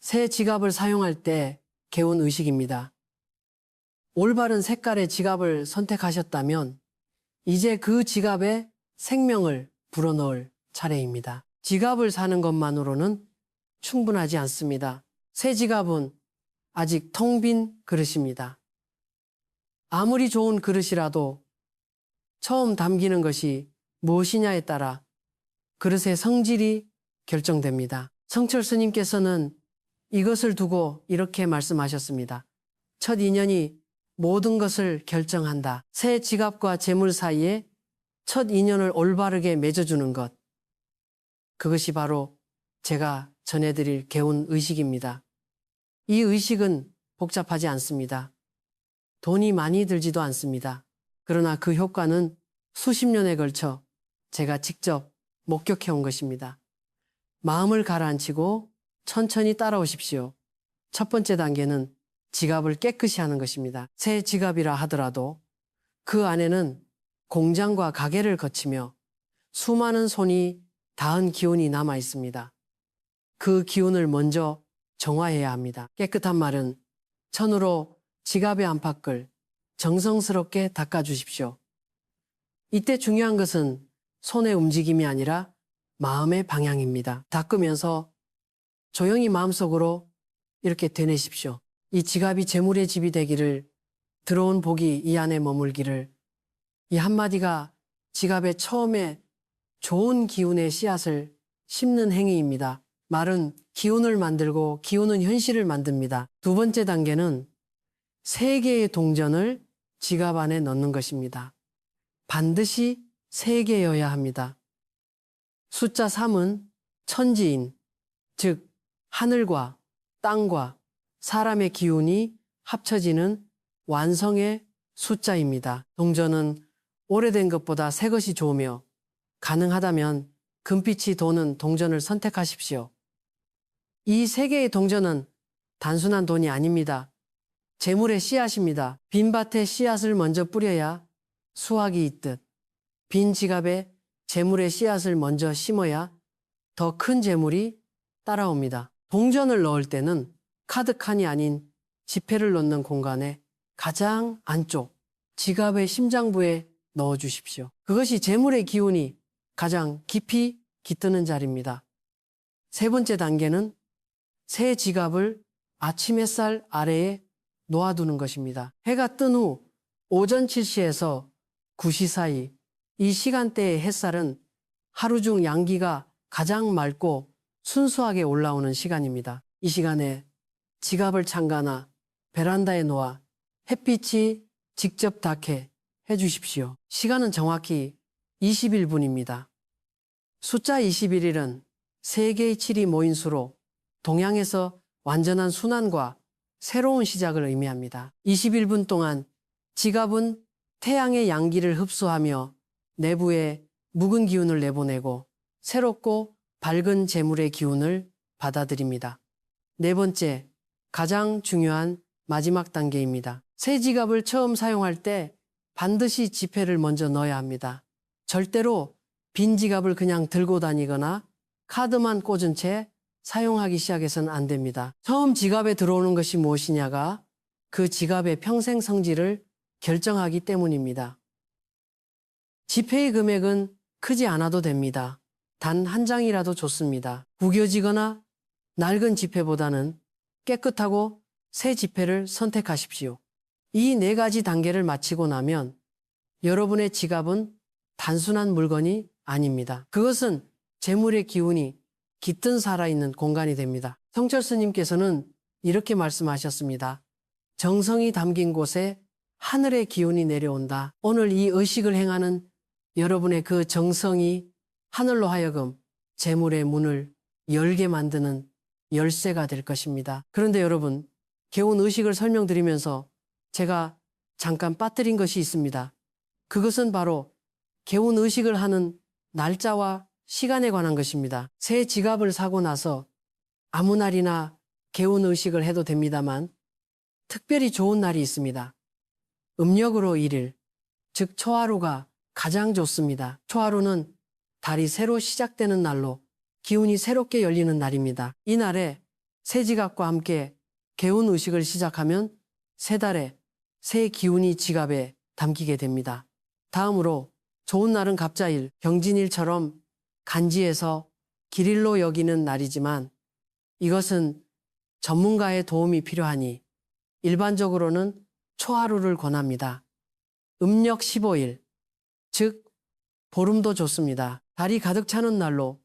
새 지갑을 사용할 때 개운 의식입니다. 올바른 색깔의 지갑을 선택하셨다면 이제 그 지갑에 생명을 불어넣을 차례입니다. 지갑을 사는 것만으로는 충분하지 않습니다. 새 지갑은 아직 텅 빈 그릇입니다. 아무리 좋은 그릇이라도 처음 담기는 것이 무엇이냐에 따라 그릇의 성질이 결정됩니다. 성철 스님께서는 이것을 두고 이렇게 말씀하셨습니다. 첫 인연이 모든 것을 결정한다. 새 지갑과 재물 사이에 첫 인연을 올바르게 맺어주는 것. 그것이 바로 제가 전해드릴 개운 의식입니다. 이 의식은 복잡하지 않습니다. 돈이 많이 들지도 않습니다. 그러나 그 효과는 수십 년에 걸쳐 제가 직접 목격해 온 것입니다. 마음을 가라앉히고 천천히 따라오십시오. 첫 번째 단계는 지갑을 깨끗이 하는 것입니다. 새 지갑이라 하더라도 그 안에는 공장과 가게를 거치며 수많은 손이 닿은 기운이 남아 있습니다. 그 기운을 먼저 정화해야 합니다. 깨끗한 말은 천으로 지갑의 안팎을 정성스럽게 닦아주십시오. 이때 중요한 것은 손의 움직임이 아니라 마음의 방향입니다. 닦으면서 조용히 마음속으로 이렇게 되내십시오. 이 지갑이 재물의 집이 되기를, 들어온 복이 이 안에 머물기를. 이 한마디가 지갑에 처음에 좋은 기운의 씨앗을 심는 행위입니다. 말은 기운을 만들고 기운은 현실을 만듭니다. 두 번째 단계는 3개의 동전을 지갑 안에 넣는 것입니다. 반드시 3개여야 합니다. 숫자 3은 천지인, 즉 하늘과 땅과 사람의 기운이 합쳐지는 완성의 숫자입니다. 동전은 오래된 것보다 새 것이 좋으며 가능하다면 금빛이 도는 동전을 선택하십시오. 이 3개의 동전은 단순한 돈이 아닙니다. 재물의 씨앗입니다. 빈 밭에 씨앗을 먼저 뿌려야 수확이 있듯 빈 지갑에 재물의 씨앗을 먼저 심어야 더 큰 재물이 따라옵니다. 동전을 넣을 때는 카드칸이 아닌 지폐를 넣는 공간에 가장 안쪽 지갑의 심장부에 넣어주십시오. 그것이 재물의 기운이 가장 깊이 깃드는 자리입니다. 세 번째 단계는 새 지갑을 아침 햇살 아래에 놓아두는 것입니다. 해가 뜬 후 오전 7시에서 9시 사이 이 시간대의 햇살은 하루 중 양기가 가장 맑고 순수하게 올라오는 시간입니다. 이 시간에 지갑을 창가나 베란다에 놓아 햇빛이 직접 닿게 해주십시오. 시간은 정확히 21분입니다. 숫자 21일은 3개의 7이 모인 수로 동양에서 완전한 순환과 새로운 시작을 의미합니다. 21분 동안 지갑은 태양의 양기를 흡수하며 내부에 묵은 기운을 내보내고 새롭고 밝은 재물의 기운을 받아들입니다. 네 번째, 가장 중요한 마지막 단계입니다. 새 지갑을 처음 사용할 때 반드시 지폐를 먼저 넣어야 합니다. 절대로 빈 지갑을 그냥 들고 다니거나 카드만 꽂은 채 사용하기 시작해서는 안 됩니다. 처음 지갑에 들어오는 것이 무엇이냐가 그 지갑의 평생 성질을 결정하기 때문입니다. 지폐의 금액은 크지 않아도 됩니다. 단 한 장이라도 좋습니다. 구겨지거나 낡은 지폐보다는 깨끗하고 새 지폐를 선택하십시오. 이 4가지 단계를 마치고 나면 여러분의 지갑은 단순한 물건이 아닙니다. 그것은 재물의 기운이 깃든 살아있는 공간이 됩니다. 성철 스님께서는 이렇게 말씀하셨습니다. 정성이 담긴 곳에 하늘의 기운이 내려온다. 오늘 이 의식을 행하는 여러분의 그 정성이 하늘로 하여금 재물의 문을 열게 만드는 열쇠가 될 것입니다. 그런데 여러분, 개운 의식을 설명드리면서 제가 잠깐 빠뜨린 것이 있습니다. 그것은 바로 개운 의식을 하는 날짜와 시간에 관한 것입니다. 새 지갑을 사고 나서 아무 날이나 개운 의식을 해도 됩니다만 특별히 좋은 날이 있습니다. 음력으로 1일, 즉 초하루가 가장 좋습니다. 초하루는 달이 새로 시작되는 날로 기운이 새롭게 열리는 날입니다. 이 날에 새 지갑과 함께 개운 의식을 시작하면 새 달에 새 기운이 지갑에 담기게 됩니다. 다음으로 좋은 날은 갑자일, 경진일처럼 간지에서 길일로 여기는 날이지만 이것은 전문가의 도움이 필요하니 일반적으로는 초하루를 권합니다. 음력 15일, 즉 보름도 좋습니다. 달이 가득 차는 날로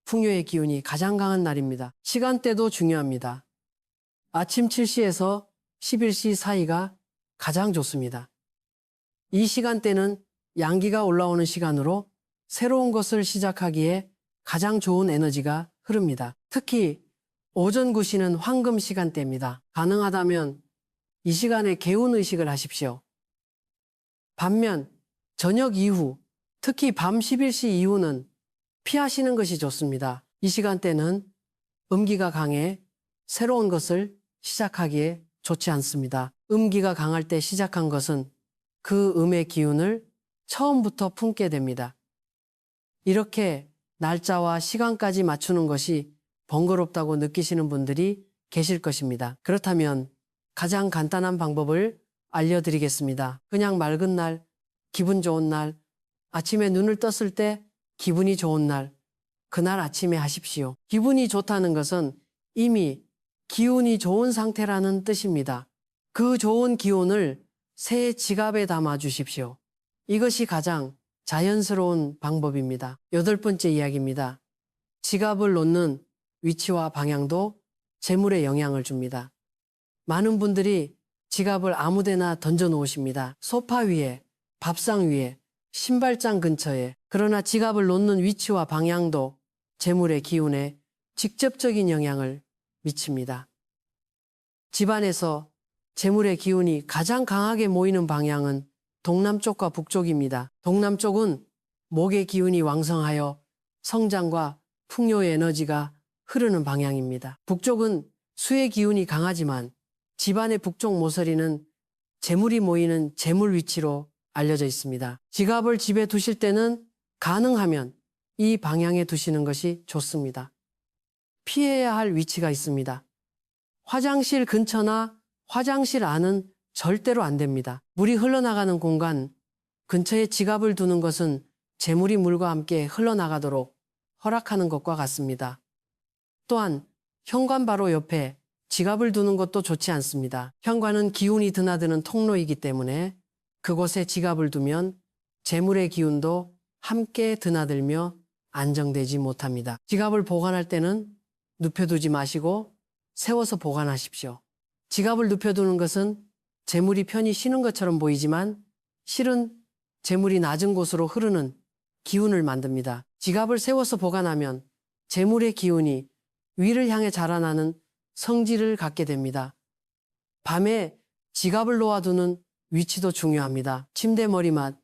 풍요의 기운이 가장 강한 날입니다. 시간대도 중요합니다. 아침 7시에서 11시 사이가 가장 좋습니다. 이 시간대는 양기가 올라오는 시간으로 새로운 것을 시작하기에 가장 좋은 에너지가 흐릅니다. 특히 오전 9시는 황금 시간대입니다. 가능하다면 이 시간에 개운 의식을 하십시오. 반면 저녁 이후, 특히 밤 11시 이후는 피하시는 것이 좋습니다. 이 시간대는 음기가 강해 새로운 것을 시작하기에 좋지 않습니다. 음기가 강할 때 시작한 것은 그 음의 기운을 처음부터 품게 됩니다. 이렇게 날짜와 시간까지 맞추는 것이 번거롭다고 느끼시는 분들이 계실 것입니다. 그렇다면 가장 간단한 방법을 알려드리겠습니다. 그냥 맑은 날, 기분 좋은 날, 아침에 눈을 떴을 때 기분이 좋은 날, 그날 아침에 하십시오. 기분이 좋다는 것은 이미 기운이 좋은 상태라는 뜻입니다. 그 좋은 기운을 새 지갑에 담아 주십시오. 이것이 가장 자연스러운 방법입니다. 8번째 이야기입니다. 지갑을 놓는 위치와 방향도 재물에 영향을 줍니다. 많은 분들이 지갑을 아무데나 던져 놓으십니다. 소파 위에, 밥상 위에, 신발장 근처에. 그러나 지갑을 놓는 위치와 방향도 재물의 기운에 직접적인 영향을 미칩니다. 집안에서 재물의 기운이 가장 강하게 모이는 방향은 동남쪽과 북쪽입니다. 동남쪽은 목의 기운이 왕성하여 성장과 풍요의 에너지가 흐르는 방향입니다. 북쪽은 수의 기운이 강하지만 집안의 북쪽 모서리는 재물이 모이는 재물 위치로 알려져 있습니다. 지갑을 집에 두실 때는 가능하면 이 방향에 두시는 것이 좋습니다. 피해야 할 위치가 있습니다. 화장실 근처나 화장실 안은 절대로 안 됩니다. 물이 흘러나가는 공간 근처에 지갑을 두는 것은 재물이 물과 함께 흘러나가도록 허락하는 것과 같습니다. 또한 현관 바로 옆에 지갑을 두는 것도 좋지 않습니다. 현관은 기운이 드나드는 통로이기 때문에 그곳에 지갑을 두면 재물의 기운도 함께 드나들며 안정되지 못합니다. 지갑을 보관할 때는 눕혀두지 마시고 세워서 보관하십시오. 지갑을 눕혀두는 것은 재물이 편히 쉬는 것처럼 보이지만 실은 재물이 낮은 곳으로 흐르는 기운을 만듭니다. 지갑을 세워서 보관하면 재물의 기운이 위를 향해 자라나는 성질을 갖게 됩니다. 밤에 지갑을 놓아두는 위치도 중요합니다. 침대 머리맡,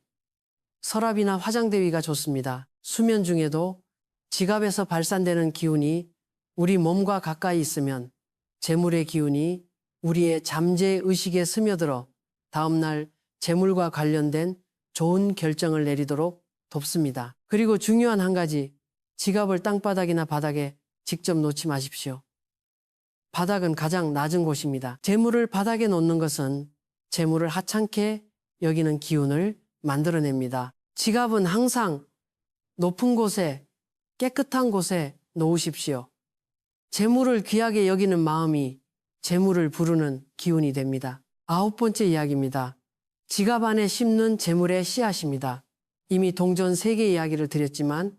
서랍이나 화장대 위가 좋습니다. 수면 중에도 지갑에서 발산되는 기운이 우리 몸과 가까이 있으면 재물의 기운이 우리의 잠재 의식에 스며들어 다음날 재물과 관련된 좋은 결정을 내리도록 돕습니다. 그리고 중요한 한 가지, 지갑을 땅바닥이나 바닥에 직접 놓지 마십시오. 바닥은 가장 낮은 곳입니다. 재물을 바닥에 놓는 것은 재물을 하찮게 여기는 기운을 만들어냅니다. 지갑은 항상 높은 곳에, 깨끗한 곳에 놓으십시오. 재물을 귀하게 여기는 마음이 재물을 부르는 기운이 됩니다. 9번째 이야기입니다. 지갑 안에 심는 재물의 씨앗입니다. 이미 동전 3개 이야기를 드렸지만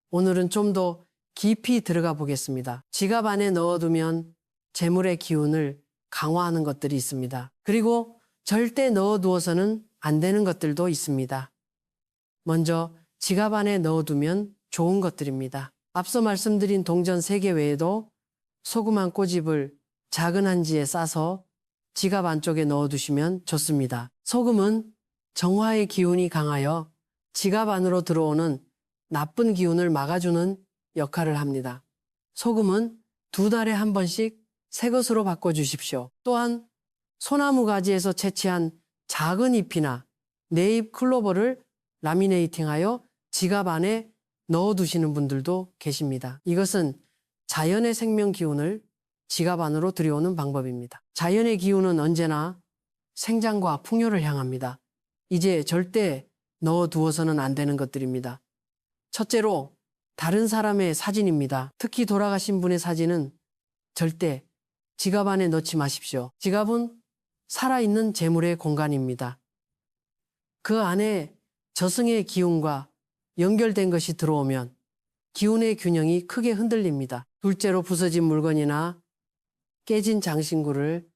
오늘은 좀 더 깊이 들어가 보겠습니다. 지갑 안에 넣어두면 재물의 기운을 강화하는 것들이 있습니다. 그리고 절대 넣어두어서는 안 되는 것들도 있습니다. 먼저 지갑 안에 넣어두면 좋은 것들입니다. 앞서 말씀드린 동전 3개 외에도 소금 한 꼬집을 작은 한지에 싸서 지갑 안쪽에 넣어두시면 좋습니다. 소금은 정화의 기운이 강하여 지갑 안으로 들어오는 나쁜 기운을 막아주는 역할을 합니다. 소금은 2달에 한 번씩 새 것으로 바꿔주십시오. 또한 소나무 가지에서 채취한 작은 잎이나 네잎 클로버를 라미네이팅하여 지갑 안에 넣어두시는 분들도 계십니다. 이것은 자연의 생명 기운을 지갑 안으로 들여오는 방법입니다. 자연의 기운은 언제나 생장과 풍요를 향합니다. 이제 절대 넣어두어서는 안 되는 것들입니다. 첫째로 다른 사람의 사진입니다. 특히 돌아가신 분의 사진은 절대 지갑 안에 넣지 마십시오. 지갑은 살아있는 재물의 공간입니다. 그 안에 저승의 기운과 연결된 것이 들어오면 기운의 균형이 크게 흔들립니다. 둘째로 부서진 물건이나 깨진 장신구를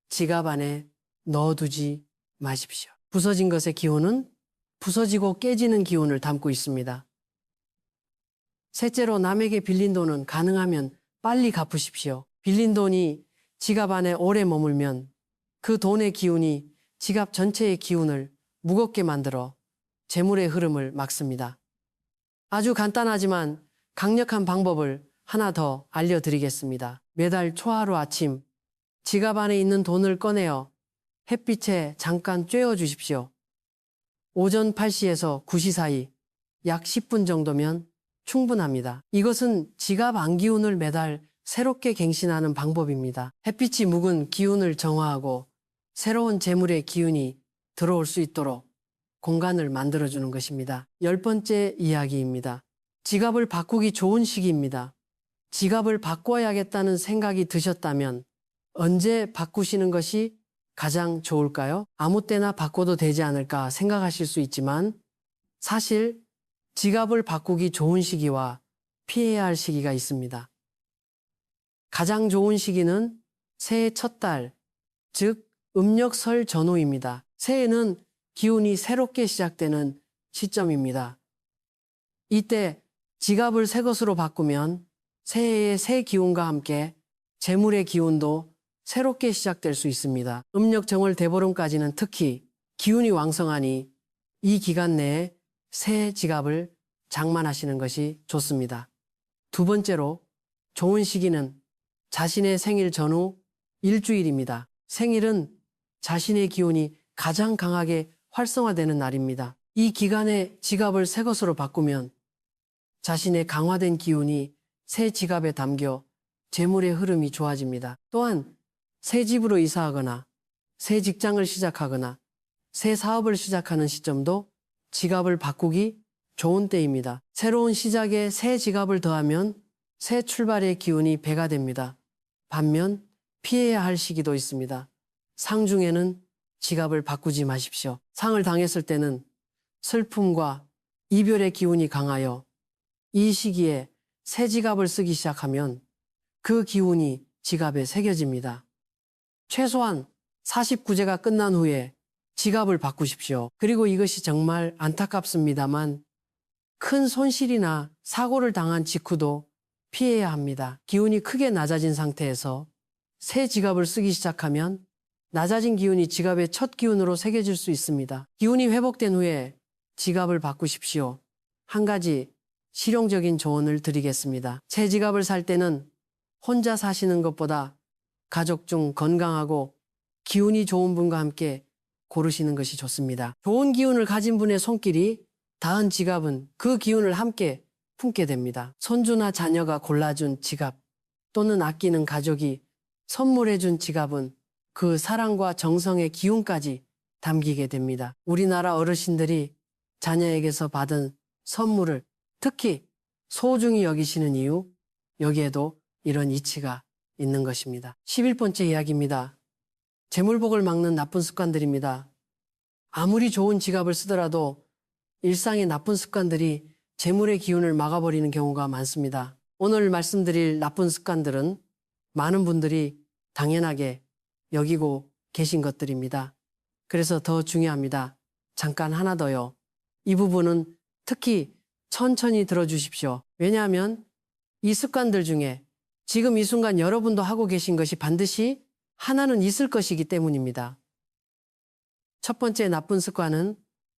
지갑 안에 넣어두지 마십시오. 부서진 것의 기운은 부서지고 깨지는 기운을 담고 있습니다. 셋째로 남에게 빌린 돈은 가능하면 빨리 갚으십시오. 빌린 돈이 지갑 안에 오래 머물면 그 돈의 기운이 지갑 전체의 기운을 무겁게 만들어 재물의 흐름을 막습니다. 아주 간단하지만 강력한 방법을 하나 더 알려드리겠습니다. 매달 초하루 아침 지갑 안에 있는 돈을 꺼내어 햇빛에 잠깐 쬐어 주십시오. 오전 8시에서 9시 사이 약 10분 정도면 충분합니다. 이것은 지갑 안 기운을 매달 새롭게 갱신하는 방법입니다. 햇빛이 묵은 기운을 정화하고 새로운 재물의 기운이 들어올 수 있도록 공간을 만들어주는 것입니다. 10번째 이야기입니다. 지갑을 바꾸기 좋은 시기입니다. 지갑을 바꿔야겠다는 생각이 드셨다면 언제 바꾸시는 것이 가장 좋을까요? 아무 때나 바꿔도 되지 않을까 생각하실 수 있지만 사실 지갑을 바꾸기 좋은 시기와 피해야 할 시기가 있습니다. 가장 좋은 시기는 새해 첫 달, 즉 음력설 전후입니다. 새해는 기운이 새롭게 시작되는 시점입니다. 이때 지갑을 새 것으로 바꾸면 새해의 새 기운과 함께 재물의 기운도 새롭게 시작될 수 있습니다. 음력 정월 대보름까지는 특히 기운이 왕성하니 이 기간 내에 새 지갑을 장만하시는 것이 좋습니다. 두 번째로 좋은 시기는 자신의 생일 전후 일주일입니다. 생일은 자신의 기운이 가장 강하게 활성화되는 날입니다. 이 기간에 지갑을 새 것으로 바꾸면 자신의 강화된 기운이 새 지갑에 담겨 재물의 흐름이 좋아집니다. 또한 새 집으로 이사하거나 새 직장을 시작하거나 새 사업을 시작하는 시점도 지갑을 바꾸기 좋은 때입니다. 새로운 시작에 새 지갑을 더하면 새 출발의 기운이 배가 됩니다. 반면 피해야 할 시기도 있습니다. 상 중에는 지갑을 바꾸지 마십시오. 상을 당했을 때는 슬픔과 이별의 기운이 강하여 이 시기에 새 지갑을 쓰기 시작하면 그 기운이 지갑에 새겨집니다. 최소한 49제가 끝난 후에 지갑을 바꾸십시오. 그리고 이것이 정말 안타깝습니다만 큰 손실이나 사고를 당한 직후도 피해야 합니다. 기운이 크게 낮아진 상태에서 새 지갑을 쓰기 시작하면 낮아진 기운이 지갑의 첫 기운으로 새겨질 수 있습니다. 기운이 회복된 후에 지갑을 바꾸십시오. 한 가지 실용적인 조언을 드리겠습니다. 새 지갑을 살 때는 혼자 사시는 것보다 가족 중 건강하고 기운이 좋은 분과 함께 고르시는 것이 좋습니다. 좋은 기운을 가진 분의 손길이 닿은 지갑은 그 기운을 함께 품게 됩니다. 손주나 자녀가 골라준 지갑 또는 아끼는 가족이 선물해준 지갑은 그 사랑과 정성의 기운까지 담기게 됩니다. 우리나라 어르신들이 자녀에게서 받은 선물을 특히 소중히 여기시는 이유, 여기에도 이런 이치가 있는 것입니다. 11번째 이야기입니다. 재물복을 막는 나쁜 습관들입니다. 아무리 좋은 지갑을 쓰더라도 일상의 나쁜 습관들이 재물의 기운을 막아버리는 경우가 많습니다. 오늘 말씀드릴 나쁜 습관들은 많은 분들이 당연하게 여기고 계신 것들입니다. 그래서 더 중요합니다. 잠깐 하나 더요. 이 부분은 특히 천천히 들어주십시오. 왜냐하면 이 습관들 중에 지금 이 순간 여러분도 하고 계신 것이 반드시 하나는 있을 것이기 때문입니다. 첫 번째 나쁜 습관은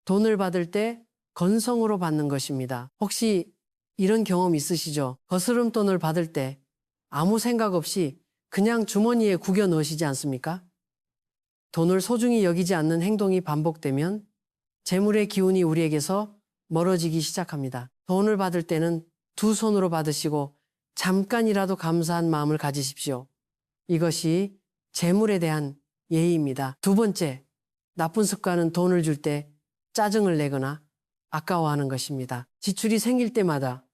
돈을 받을 때 건성으로 받는 것입니다. 혹시 이런 경험 있으시죠? 거스름 돈을 받을 때 아무 생각 없이 그냥 주머니에 구겨 넣으시지 않습니까? 돈을 소중히 여기지 않는 행동이 반복되면 재물의 기운이 우리에게서 멀어지기 시작합니다. 돈을 받을 때는 두 손으로 받으시고 잠깐이라도 감사한 마음을 가지십시오. 이것이 재물에 대한 예의입니다. 두 번째, 나쁜 습관은 돈을 줄 때 짜증을 내거나 아까워하는 것입니다. 지출이 생길 때마다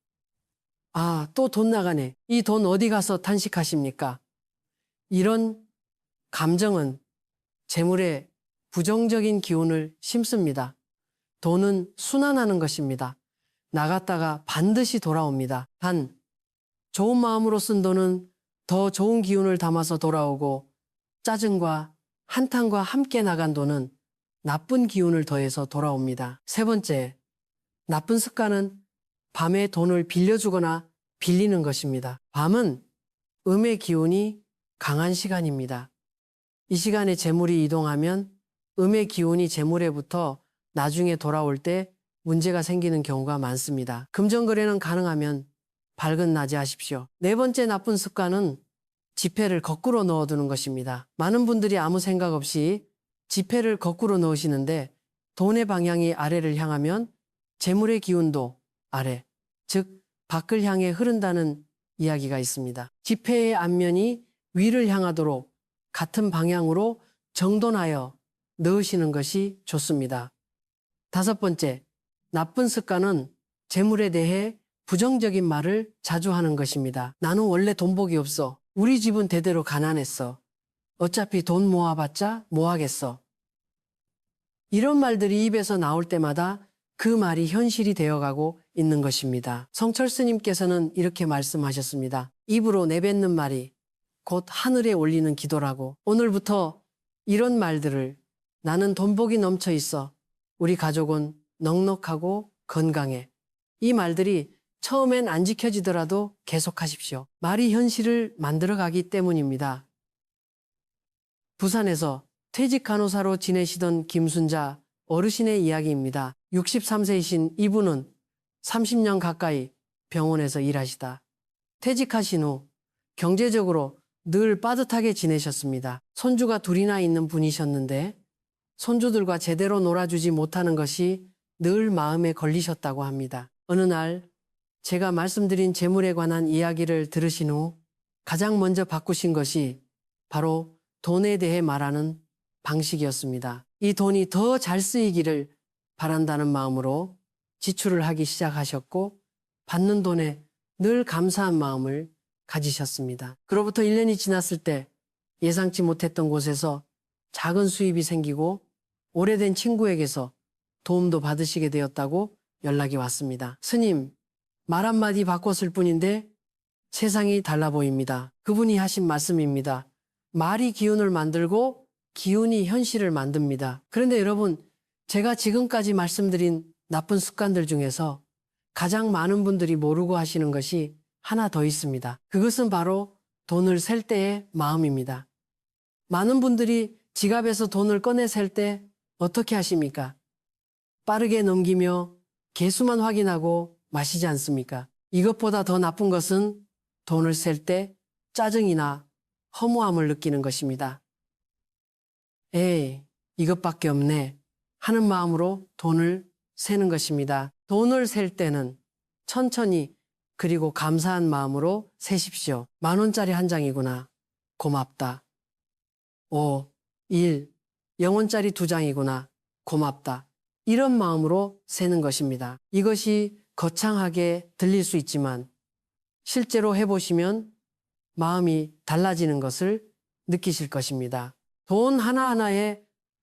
또 돈 나가네. 이 돈 어디 가서 탄식하십니까? 이런 감정은 재물에 부정적인 기운을 심습니다. 돈은 순환하는 것입니다. 나갔다가 반드시 돌아옵니다. 단, 좋은 마음으로 쓴 돈은 더 좋은 기운을 담아서 돌아오고 짜증과 한탄과 함께 나간 돈은 나쁜 기운을 더해서 돌아옵니다. 세 번째, 나쁜 습관은 밤에 돈을 빌려주거나 빌리는 것입니다. 밤은 음의 기운이 강한 시간입니다. 이 시간에 재물이 이동하면 음의 기운이 재물에부터 나중에 돌아올 때 문제가 생기는 경우가 많습니다. 금전거래는 가능하면 밝은 낮에 하십시오. 네 번째 나쁜 습관은 지폐를 거꾸로 넣어두는 것입니다. 많은 분들이 아무 생각 없이 지폐를 거꾸로 넣으시는데 돈의 방향이 아래를 향하면 재물의 기운도 아래, 즉 밖을 향해 흐른다는 이야기가 있습니다. 지폐의 앞면이 위를 향하도록 같은 방향으로 정돈하여 넣으시는 것이 좋습니다. 다섯 번째, 나쁜 습관은 재물에 대해 부정적인 말을 자주 하는 것입니다. 나는 원래 돈복이 없어. 우리 집은 대대로 가난했어. 어차피 돈 모아봤자 뭐하겠어. 이런 말들이 입에서 나올 때마다 그 말이 현실이 되어가고 있는 것입니다. 성철 스님께서는 이렇게 말씀하셨습니다. 입으로 내뱉는 말이 곧 하늘에 올리는 기도라고. 오늘부터 이런 말들을 나는 돈복이 넘쳐 있어. 우리 가족은 넉넉하고 건강해. 이 말들이 처음엔 안 지켜지더라도 계속하십시오. 말이 현실을 만들어가기 때문입니다. 부산에서 퇴직 간호사로 지내시던 김순자 어르신의 이야기입니다. 63세이신 이분은 30년 가까이 병원에서 일하시다 퇴직하신 후 경제적으로 늘 빠듯하게 지내셨습니다. 손주가 둘이나 있는 분이셨는데 손주들과 제대로 놀아주지 못하는 것이 늘 마음에 걸리셨다고 합니다. 어느 날 제가 말씀드린 재물에 관한 이야기를 들으신 후 가장 먼저 바꾸신 것이 바로 돈에 대해 말하는 방식이었습니다. 이 돈이 더 잘 쓰이기를 바란다는 마음으로 지출을 하기 시작하셨고 받는 돈에 늘 감사한 마음을 가지셨습니다. 그로부터 1년이 지났을 때 예상치 못했던 곳에서 작은 수입이 생기고 오래된 친구에게서 도움도 받으시게 되었다고 연락이 왔습니다. 스님, 말 한마디 바꿨을 뿐인데 세상이 달라 보입니다. 그분이 하신 말씀입니다. 말이 기운을 만들고 기운이 현실을 만듭니다. 그런데 여러분, 제가 지금까지 말씀드린 나쁜 습관들 중에서 가장 많은 분들이 모르고 하시는 것이 하나 더 있습니다. 그것은 바로 돈을 셀 때의 마음입니다. 많은 분들이 지갑에서 돈을 꺼내 셀 때 어떻게 하십니까? 빠르게 넘기며 개수만 확인하고 마시지 않습니까? 이것보다 더 나쁜 것은 돈을 셀 때 짜증이나 허무함을 느끼는 것입니다. 에이, 이것밖에 없네 하는 마음으로 돈을 세는 것입니다. 돈을 셀 때는 천천히 그리고 감사한 마음으로 세십시오. 10,000원짜리 한 장이구나. 고맙다. 5, 1, 0원짜리 2장이구나. 고맙다. 이런 마음으로 세는 것입니다. 이것이 거창하게 들릴 수 있지만 실제로 해보시면 마음이 달라지는 것을 느끼실 것입니다. 돈 하나하나에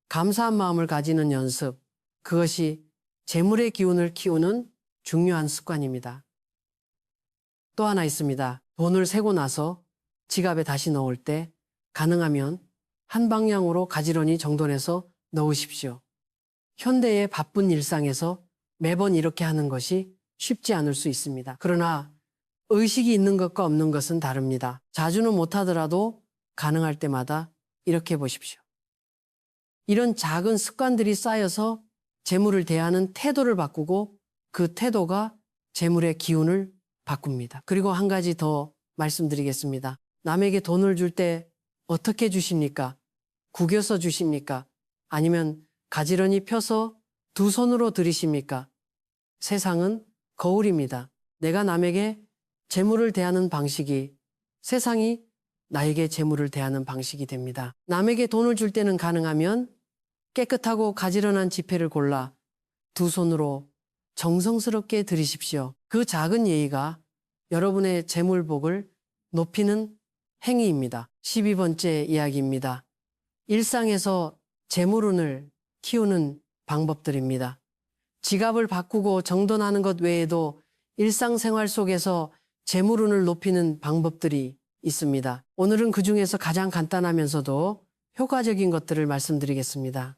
감사한 마음을 가지는 연습, 그것이 재물의 기운을 키우는 중요한 습관입니다. 또 하나 있습니다. 돈을 세고 나서 지갑에 다시 넣을 때 가능하면 한 방향으로 가지런히 정돈해서 넣으십시오. 현대의 바쁜 일상에서 매번 이렇게 하는 것이 쉽지 않을 수 있습니다. 그러나 의식이 있는 것과 없는 것은 다릅니다. 자주는 못하더라도 가능할 때마다 이렇게 해보십시오. 이런 작은 습관들이 쌓여서 재물을 대하는 태도를 바꾸고 그 태도가 재물의 기운을 바꿉니다. 그리고 한 가지 더 말씀드리겠습니다. 남에게 돈을 줄 때 어떻게 주십니까? 구겨서 주십니까? 아니면 가지런히 펴서 두 손으로 들이십니까? 세상은 거울입니다. 내가 남에게 재물을 대하는 방식이 세상이 나에게 재물을 대하는 방식이 됩니다. 남에게 돈을 줄 때는 가능하면 깨끗하고 가지런한 지폐를 골라 두 손으로 정성스럽게 들이십시오. 그 작은 예의가 여러분의 재물복을 높이는 행위입니다. 12번째 이야기입니다. 일상에서 재물운을 키우는 방법들입니다. 지갑을 바꾸고 정돈하는 것 외에도 일상생활 속에서 재물운을 높이는 방법들이 있습니다. 오늘은 그 중에서 가장 간단하면서도 효과적인 것들을 말씀드리겠습니다.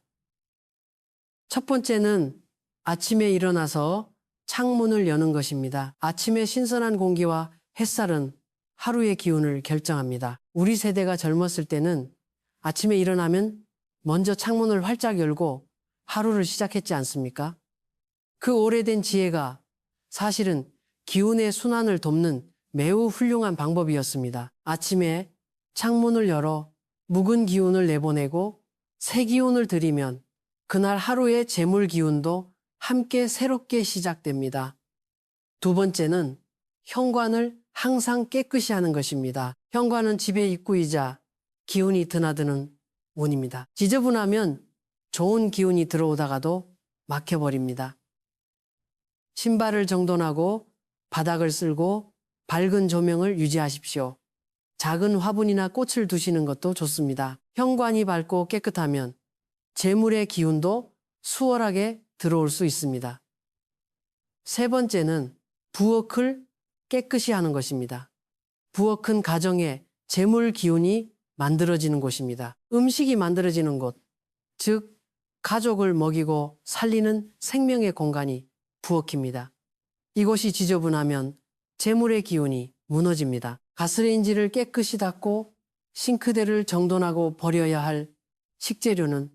첫 번째는 아침에 일어나서 창문을 여는 것입니다. 아침에 신선한 공기와 햇살은 하루의 기운을 결정합니다. 우리 세대가 젊었을 때는 아침에 일어나면 먼저 창문을 활짝 열고 하루를 시작했지 않습니까? 그 오래된 지혜가 사실은 기운의 순환을 돕는 매우 훌륭한 방법이었습니다. 아침에 창문을 열어 묵은 기운을 내보내고 새 기운을 들이면 그날 하루의 재물 기운도 함께 새롭게 시작됩니다. 두 번째는 현관을 항상 깨끗이 하는 것입니다. 현관은 집의 입구이자 기운이 드나드는 문입니다. 지저분하면 좋은 기운이 들어오다가도 막혀버립니다. 신발을 정돈하고 바닥을 쓸고 밝은 조명을 유지하십시오. 작은 화분이나 꽃을 두시는 것도 좋습니다. 현관이 밝고 깨끗하면 재물의 기운도 수월하게 들어올 수 있습니다. 세 번째는 부엌을 깨끗이 하는 것입니다. 부엌은 가정의 재물 기운이 만들어지는 곳입니다. 음식이 만들어지는 곳, 즉 가족을 먹이고 살리는 생명의 공간이 부엌입니다. 이곳이 지저분하면 재물의 기운이 무너집니다. 가스레인지를 깨끗이 닦고 싱크대를 정돈하고 버려야 할 식재료는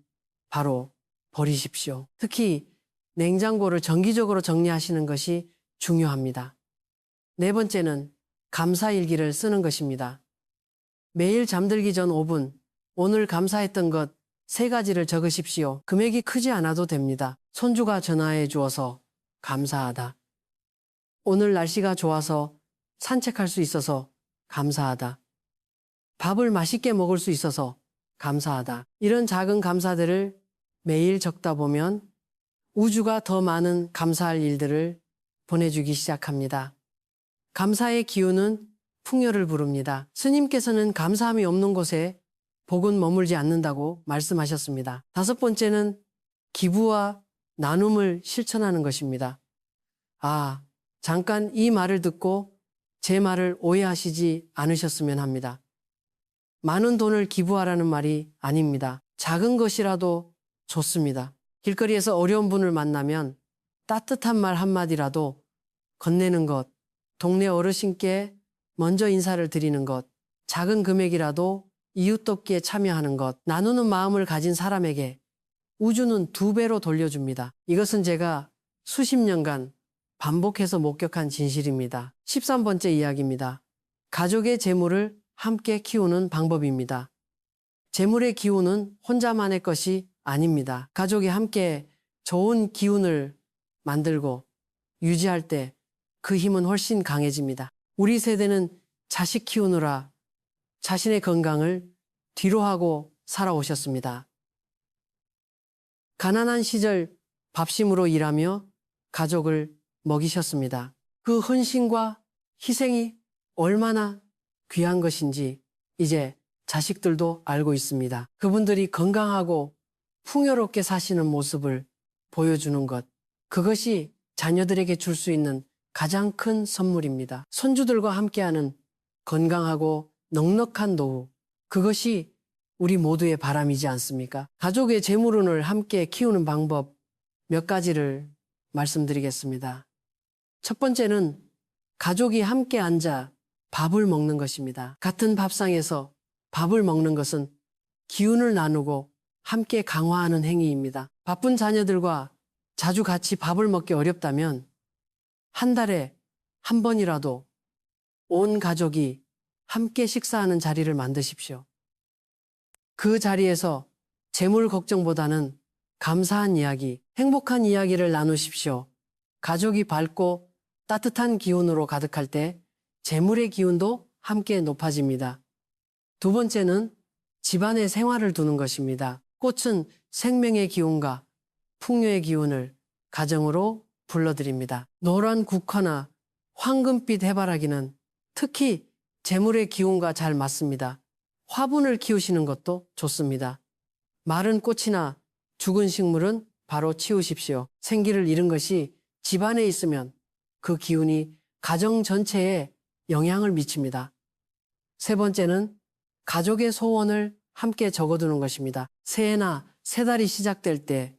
바로 버리십시오. 특히 냉장고를 정기적으로 정리하시는 것이 중요합니다. 네 번째는 감사일기를 쓰는 것입니다. 매일 잠들기 전 5분, 오늘 감사했던 것 3가지를 적으십시오. 금액이 크지 않아도 됩니다. 손주가 전화해 주어서 감사하다. 오늘 날씨가 좋아서 산책할 수 있어서 감사하다. 밥을 맛있게 먹을 수 있어서 감사하다. 이런 작은 감사들을 매일 적다 보면 우주가 더 많은 감사할 일들을 보내주기 시작합니다. 감사의 기운은 풍요를 부릅니다. 스님께서는 감사함이 없는 곳에 복은 머물지 않는다고 말씀하셨습니다. 5번째는 기부와 나눔을 실천하는 것입니다. 잠깐 이 말을 듣고 제 말을 오해하시지 않으셨으면 합니다. 많은 돈을 기부하라는 말이 아닙니다. 작은 것이라도 좋습니다. 길거리에서 어려운 분을 만나면 따뜻한 말 한마디라도 건네는 것, 동네 어르신께 먼저 인사를 드리는 것, 작은 금액이라도 이웃돕기에 참여하는 것, 나누는 마음을 가진 사람에게 우주는 2배로 돌려줍니다. 이것은 제가 수십 년간 반복해서 목격한 진실입니다. 13번째 이야기입니다. 가족의 재물을 함께 키우는 방법입니다. 재물의 기운은 혼자만의 것이 아닙니다. 가족이 함께 좋은 기운을 만들고 유지할 때 그 힘은 훨씬 강해집니다. 우리 세대는 자식 키우느라 자신의 건강을 뒤로하고 살아오셨습니다. 가난한 시절 밥심으로 일하며 가족을 먹이셨습니다. 그 헌신과 희생이 얼마나 귀한 것인지 이제 자식들도 알고 있습니다. 그분들이 건강하고 풍요롭게 사시는 모습을 보여주는 것, 그것이 자녀들에게 줄 수 있는 가장 큰 선물입니다. 손주들과 함께하는 건강하고 넉넉한 노후, 그것이 우리 모두의 바람이지 않습니까? 가족의 재물운을 함께 키우는 방법 몇 가지를 말씀드리겠습니다. 첫 번째는 가족이 함께 앉아 밥을 먹는 것입니다. 같은 밥상에서 밥을 먹는 것은 기운을 나누고 함께 강화하는 행위입니다. 바쁜 자녀들과 자주 같이 밥을 먹기 어렵다면 한 달에 한 번이라도 온 가족이 함께 식사하는 자리를 만드십시오. 그 자리에서 재물 걱정보다는 감사한 이야기, 행복한 이야기를 나누십시오. 가족이 밝고 따뜻한 기운으로 가득할 때 재물의 기운도 함께 높아집니다. 2번째는 집안의 생활을 두는 것입니다. 꽃은 생명의 기운과 풍요의 기운을 가정으로 불러들입니다. 노란 국화나 황금빛 해바라기는 특히 재물의 기운과 잘 맞습니다. 화분을 키우시는 것도 좋습니다. 마른 꽃이나 죽은 식물은 바로 치우십시오. 생기를 잃은 것이 집안에 있으면 그 기운이 가정 전체에 영향을 미칩니다. 3번째는 가족의 소원을 함께 적어두는 것입니다. 새해나 새 달이 시작될 때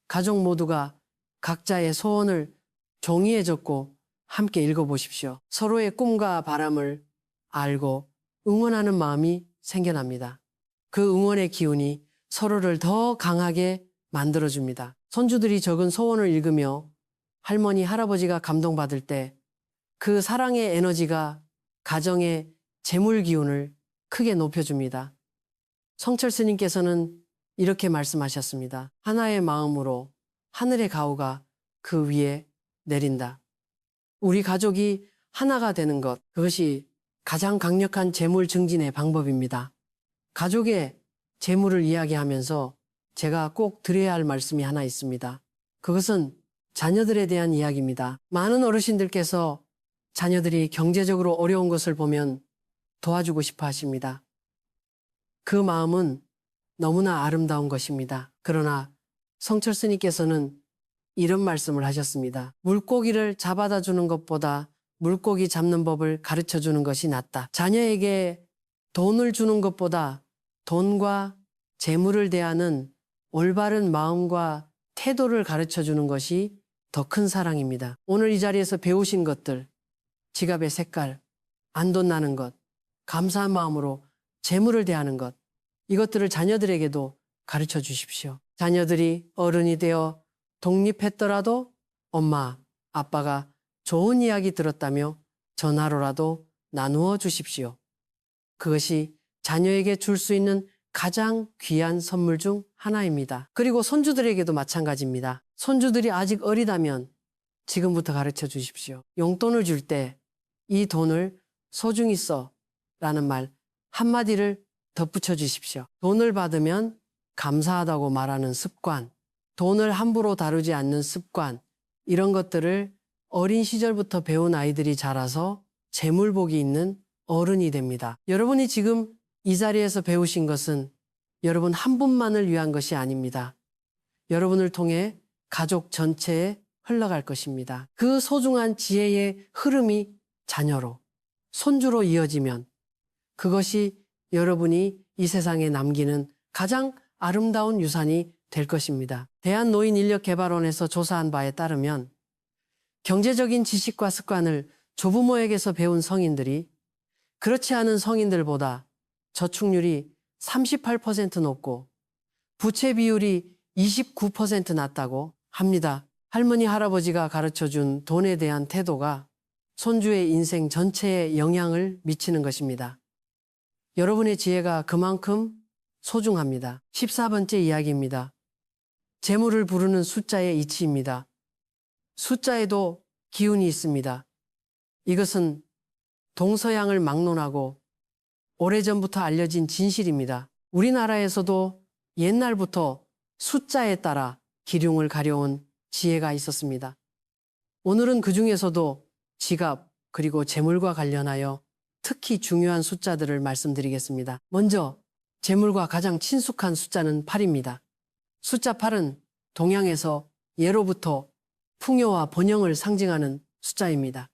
가족 모두가 각자의 소원을 종이에 적고 함께 읽어보십시오. 서로의 꿈과 바람을 알고 응원하는 마음이 생겨납니다. 그 응원의 기운이 서로를 더 강하게 만들어줍니다. 손주들이 적은 소원을 읽으며 할머니, 할아버지가 감동받을 때 그 사랑의 에너지가 가정의 재물 기운을 크게 높여줍니다. 성철 스님께서는 이렇게 말씀하셨습니다. 하나의 마음으로 하늘의 가호가 그 위에 내린다. 우리 가족이 하나가 되는 것, 그것이 가장 강력한 재물 증진의 방법입니다. 가족의 재물을 이야기하면서 제가 꼭 드려야 할 말씀이 하나 있습니다. 그것은 자녀들에 대한 이야기입니다. 많은 어르신들께서 자녀들이 경제적으로 어려운 것을 보면 도와주고 싶어 하십니다. 그 마음은 너무나 아름다운 것입니다. 그러나 성철 스님께서는 이런 말씀을 하셨습니다. 물고기를 잡아다 주는 것보다 물고기 잡는 법을 가르쳐 주는 것이 낫다. 자녀에게 돈을 주는 것보다 돈과 재물을 대하는 올바른 마음과 태도를 가르쳐 주는 것이 더 큰 사랑입니다. 오늘 이 자리에서 배우신 것들, 지갑의 색깔, 안돈 나는 것, 감사한 마음으로 재물을 대하는 것, 이것들을 자녀들에게도 가르쳐 주십시오. 자녀들이 어른이 되어 독립했더라도 엄마, 아빠가 좋은 이야기 들었다며 전화로라도 나누어 주십시오. 그것이 자녀에게 줄 수 있는 가장 귀한 선물 중 하나입니다. 그리고 손주들에게도 마찬가지입니다. 손주들이 아직 어리다면 지금부터 가르쳐 주십시오. 용돈을 줄 때 이 돈을 소중히 써 라는 말 한마디를 덧붙여 주십시오. 돈을 받으면 감사하다고 말하는 습관, 돈을 함부로 다루지 않는 습관, 이런 것들을 어린 시절부터 배운 아이들이 자라서 재물복이 있는 어른이 됩니다. 여러분이 지금 이 자리에서 배우신 것은 여러분 한 분만을 위한 것이 아닙니다. 여러분을 통해 가족 전체에 흘러갈 것입니다. 그 소중한 지혜의 흐름이 자녀로, 손주로 이어지면 그것이 여러분이 이 세상에 남기는 가장 아름다운 유산이 될 것입니다. 대한노인인력개발원에서 조사한 바에 따르면 경제적인 지식과 습관을 조부모에게서 배운 성인들이 그렇지 않은 성인들보다 저축률이 38% 높고 부채 비율이 29% 낮다고 합니다. 할머니, 할아버지가 가르쳐준 돈에 대한 태도가 손주의 인생 전체에 영향을 미치는 것입니다. 여러분의 지혜가 그만큼 소중합니다. 14번째 이야기입니다. 재물을 부르는 숫자의 이치입니다. 숫자에도 기운이 있습니다. 이것은 동서양을 막론하고 오래전부터 알려진 진실입니다. 우리나라에서도 옛날부터 숫자에 따라 기륭을 가려온 지혜가 있었습니다. 오늘은 그 중에서도 지갑 그리고 재물과 관련하여 특히 중요한 숫자들을 말씀드리겠습니다. 먼저 재물과 가장 친숙한 숫자는 8입니다. 숫자 8은 동양에서 예로부터 풍요와 번영을 상징하는 숫자입니다.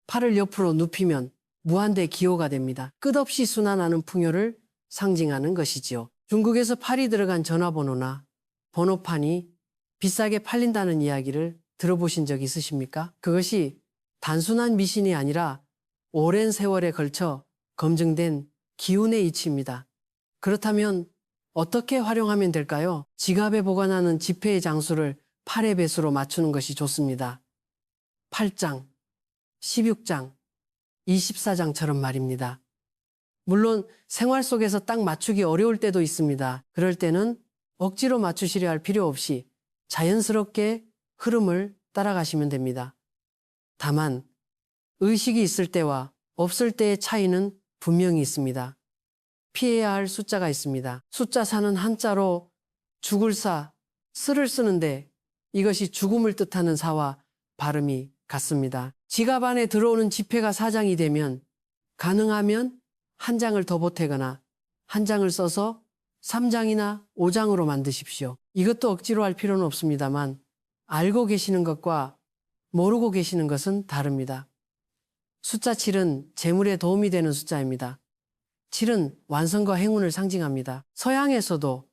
8을 옆으로 눕히면 무한대 기호가 됩니다. 끝없이 순환하는 풍요를 상징하는 것이지요. 중국에서 8이 들어간 전화번호나 번호판이 비싸게 팔린다는 이야기를 들어보신 적 있으십니까? 그것이 단순한 미신이 아니라 오랜 세월에 걸쳐 검증된 기운의 이치입니다. 그렇다면 어떻게 활용하면 될까요? 지갑에 보관하는 지폐의 장수를 8의 배수로 맞추는 것이 좋습니다. 8장, 16장, 24장처럼 말입니다. 물론 생활 속에서 딱 맞추기 어려울 때도 있습니다. 그럴 때는 억지로 맞추시려 할 필요 없이 자연스럽게 흐름을 따라가시면 됩니다. 다만 의식이 있을 때와 없을 때의 차이는 분명히 있습니다. 피해야 할 숫자가 있습니다. 숫자 4는 한자로 죽을 사, 쓰를 쓰는데 이것이 죽음을 뜻하는 사와 발음이 같습니다. 지갑 안에 들어오는 지폐가 4장이 되면 가능하면 한 장을 더 보태거나 한 장을 써서 3장이나 5장으로 만드십시오. 이것도 억지로 할 필요는 없습니다만 알고 계시는 것과 모르고 계시는 것은 다릅니다. 숫자 7은 재물에 도움이 되는 숫자입니다. 7은 완성과 행운을 상징합니다. 서양에서도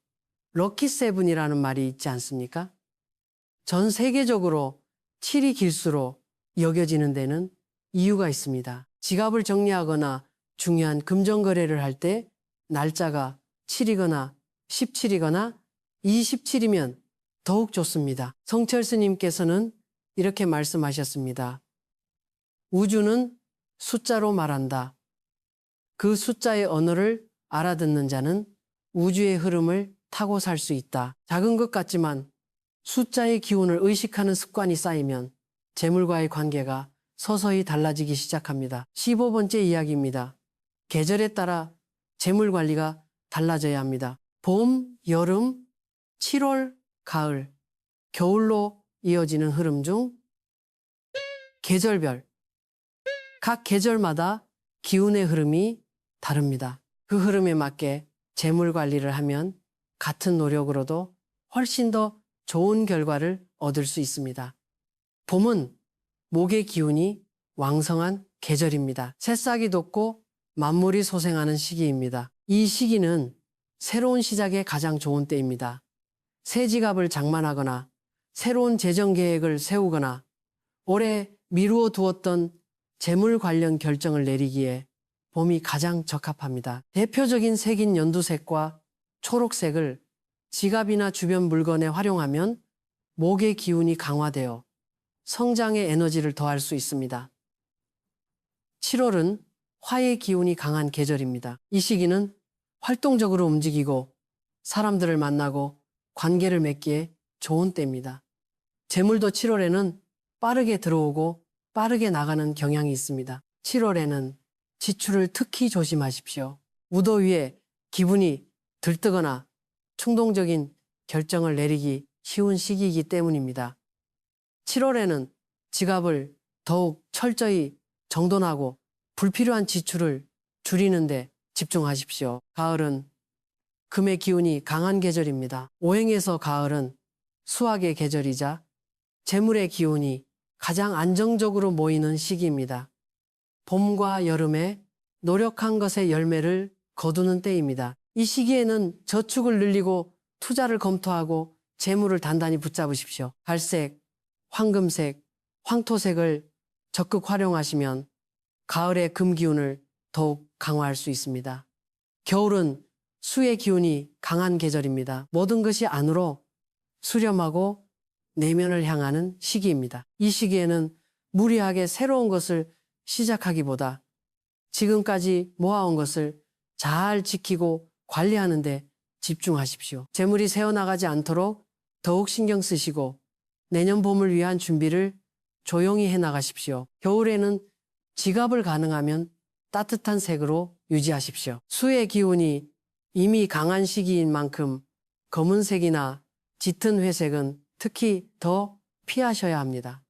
럭키 세븐이라는 말이 있지 않습니까? 전 세계적으로 7이 길수록 여겨지는 데는 이유가 있습니다. 지갑을 정리하거나 중요한 금전거래를 할 때 날짜가 7이거나 17이거나 27이면 더욱 좋습니다. 성철 스님께서는 이렇게 말씀하셨습니다. 우주는 숫자로 말한다. 그 숫자의 언어를 알아듣는 자는 우주의 흐름을 타고 살 수 있다. 작은 것 같지만 숫자의 기운을 의식하는 습관이 쌓이면 재물과의 관계가 서서히 달라지기 시작합니다. 15번째 이야기입니다. 계절에 따라 재물 관리가 달라져야 합니다. 봄, 여름, 7월, 가을, 겨울로 이어지는 흐름 중 계절별 각 계절마다 기운의 흐름이 다릅니다. 그 흐름에 맞게 재물 관리를 하면 같은 노력으로도 훨씬 더 좋은 결과를 얻을 수 있습니다. 봄은 목의 기운이 왕성한 계절입니다. 새싹이 돋고 만물이 소생하는 시기입니다. 이 시기는 새로운 시작에 가장 좋은 때입니다. 새 지갑을 장만하거나 새로운 재정 계획을 세우거나 오래 미루어 두었던 재물 관련 결정을 내리기에 봄이 가장 적합합니다. 대표적인 색인 연두색과 초록색을 지갑이나 주변 물건에 활용하면 목의 기운이 강화되어 성장의 에너지를 더할 수 있습니다. 7월은 화의 기운이 강한 계절입니다. 이 시기는 활동적으로 움직이고 사람들을 만나고 관계를 맺기에 좋은 때입니다. 재물도 7월에는 빠르게 들어오고 빠르게 나가는 경향이 있습니다. 7월에는 지출을 특히 조심하십시오. 무더위에 기분이 들뜨거나 충동적인 결정을 내리기 쉬운 시기이기 때문입니다. 7월에는 지갑을 더욱 철저히 정돈하고 불필요한 지출을 줄이는 데 집중하십시오. 가을은 금의 기운이 강한 계절입니다. 오행에서 가을은 수학의 계절이자 재물의 기운이 가장 안정적으로 모이는 시기입니다. 봄과 여름에 노력한 것의 열매를 거두는 때입니다. 이 시기에는 저축을 늘리고 투자를 검토하고 재물을 단단히 붙잡으십시오. 갈색, 황금색, 황토색을 적극 활용하시면 가을의 금 기운을 더욱 강화할 수 있습니다. 겨울은 수의 기운이 강한 계절입니다. 모든 것이 안으로 수렴하고 내면을 향하는 시기입니다. 이 시기에는 무리하게 새로운 것을 시작하기보다 지금까지 모아온 것을 잘 지키고 관리하는 데 집중하십시오. 재물이 새어나가지 않도록 더욱 신경 쓰시고 내년 봄을 위한 준비를 조용히 해나가십시오. 겨울에는 지갑을 가능하면 따뜻한 색으로 유지하십시오. 수의 기운이 이미 강한 시기인 만큼 검은색이나 짙은 회색은 특히 더 피하셔야 합니다.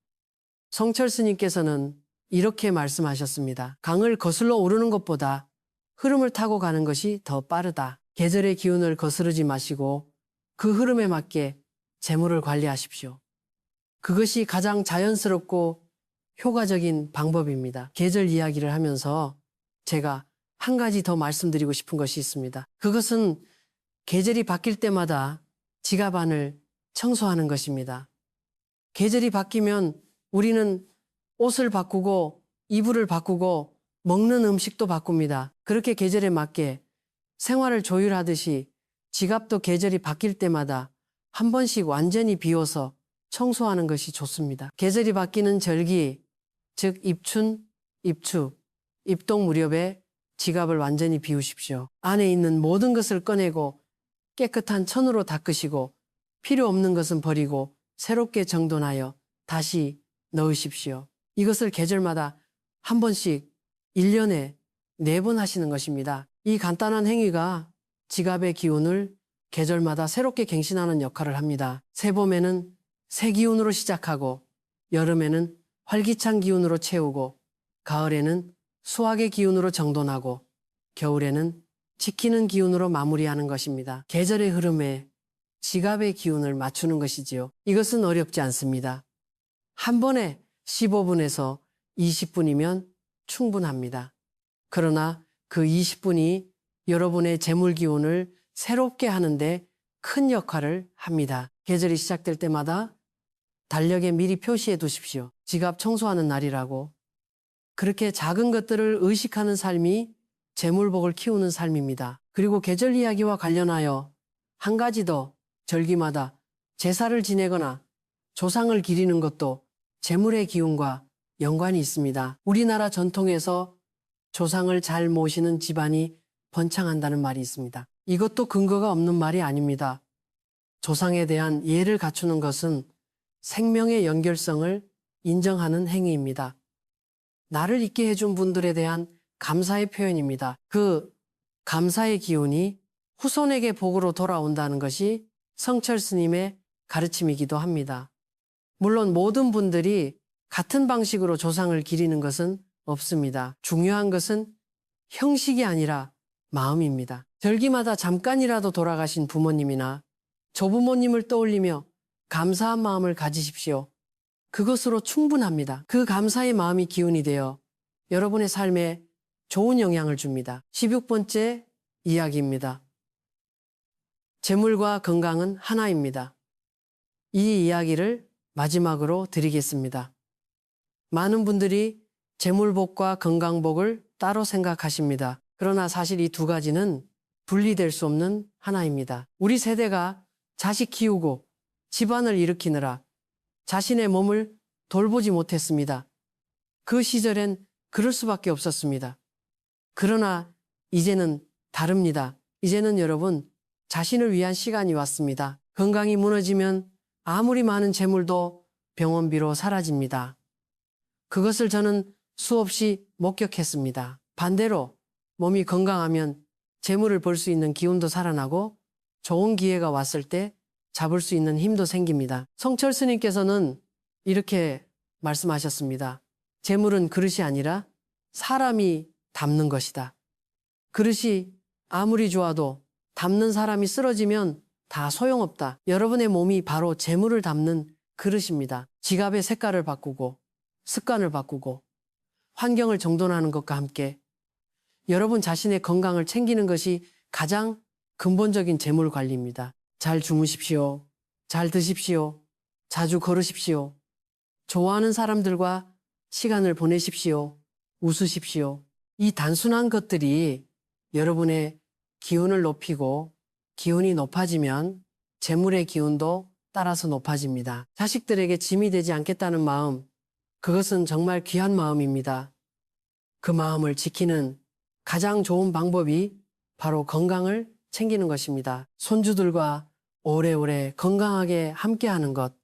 성철 스님께서는 이렇게 말씀하셨습니다. 강을 거슬러 오르는 것보다 흐름을 타고 가는 것이 더 빠르다. 계절의 기운을 거스르지 마시고 그 흐름에 맞게 재물을 관리하십시오. 그것이 가장 자연스럽고 효과적인 방법입니다. 계절 이야기를 하면서 제가 한 가지 더 말씀드리고 싶은 것이 있습니다. 그것은 계절이 바뀔 때마다 지갑 안을 청소하는 것입니다. 계절이 바뀌면 우리는 옷을 바꾸고 이불을 바꾸고 먹는 음식도 바꿉니다. 그렇게 계절에 맞게 생활을 조율하듯이 지갑도 계절이 바뀔 때마다 한 번씩 완전히 비워서 청소하는 것이 좋습니다. 계절이 바뀌는 절기, 즉 입춘, 입추, 입동 무렵에 지갑을 완전히 비우십시오. 안에 있는 모든 것을 꺼내고 깨끗한 천으로 닦으시고 필요 없는 것은 버리고 새롭게 정돈하여 다시 넣으십시오. 이것을 계절마다 한 번씩 1년에 4번 하시는 것입니다. 이 간단한 행위가 지갑의 기운을 계절마다 새롭게 갱신하는 역할을 합니다. 새봄에는 새 기운으로 시작하고 여름에는 활기찬 기운으로 채우고 가을에는 수학의 기운으로 정돈하고 겨울에는 지키는 기운으로 마무리하는 것입니다. 계절의 흐름에 지갑의 기운을 맞추는 것이지요. 이것은 어렵지 않습니다. 한 번에 15분에서 20분이면 충분합니다. 그러나 그 20분이 여러분의 재물 기운을 새롭게 하는데 큰 역할을 합니다. 계절이 시작될 때마다 달력에 미리 표시해 두십시오. 지갑 청소하는 날이라고. 그렇게 작은 것들을 의식하는 삶이 재물복을 키우는 삶입니다. 그리고 계절 이야기와 관련하여 한 가지 더 절기마다 제사를 지내거나 조상을 기리는 것도 재물의 기운과 연관이 있습니다. 우리나라 전통에서 조상을 잘 모시는 집안이 번창한다는 말이 있습니다. 이것도 근거가 없는 말이 아닙니다. 조상에 대한 예를 갖추는 것은 생명의 연결성을 인정하는 행위입니다. 나를 있게 해준 분들에 대한 감사의 표현입니다. 그 감사의 기운이 후손에게 복으로 돌아온다는 것이 성철 스님의 가르침이기도 합니다. 물론 모든 분들이 같은 방식으로 조상을 기리는 것은 없습니다. 중요한 것은 형식이 아니라 마음입니다. 절기마다 잠깐이라도 돌아가신 부모님이나 조부모님을 떠올리며 감사한 마음을 가지십시오. 그것으로 충분합니다. 그 감사의 마음이 기운이 되어 여러분의 삶에 좋은 영향을 줍니다. 16번째 이야기입니다. 재물과 건강은 하나입니다. 이 이야기를 마지막으로 드리겠습니다. 많은 분들이 재물복과 건강복을 따로 생각하십니다. 그러나 사실 이 두 가지는 분리될 수 없는 하나입니다. 우리 세대가 자식 키우고 집안을 일으키느라 자신의 몸을 돌보지 못했습니다. 그 시절엔 그럴 수밖에 없었습니다. 그러나 이제는 다릅니다. 이제는 여러분, 자신을 위한 시간이 왔습니다. 건강이 무너지면 아무리 많은 재물도 병원비로 사라집니다. 그것을 저는 수없이 목격했습니다. 반대로 몸이 건강하면 재물을 벌 수 있는 기운도 살아나고 좋은 기회가 왔을 때 잡을 수 있는 힘도 생깁니다. 성철 스님께서는 이렇게 말씀하셨습니다. 재물은 그릇이 아니라 사람이 담는 것이다. 그릇이 아무리 좋아도 담는 사람이 쓰러지면 다 소용없다. 여러분의 몸이 바로 재물을 담는 그릇입니다. 지갑의 색깔을 바꾸고 습관을 바꾸고 환경을 정돈하는 것과 함께 여러분 자신의 건강을 챙기는 것이 가장 근본적인 재물 관리입니다. 잘 주무십시오. 잘 드십시오. 자주 걸으십시오. 좋아하는 사람들과 시간을 보내십시오. 웃으십시오. 이 단순한 것들이 여러분의 기운을 높이고 기운이 높아지면 재물의 기운도 따라서 높아집니다. 자식들에게 짐이 되지 않겠다는 마음, 그것은 정말 귀한 마음입니다. 그 마음을 지키는 가장 좋은 방법이 바로 건강을 챙기는 것입니다. 손주들과 오래오래 건강하게 함께하는 것,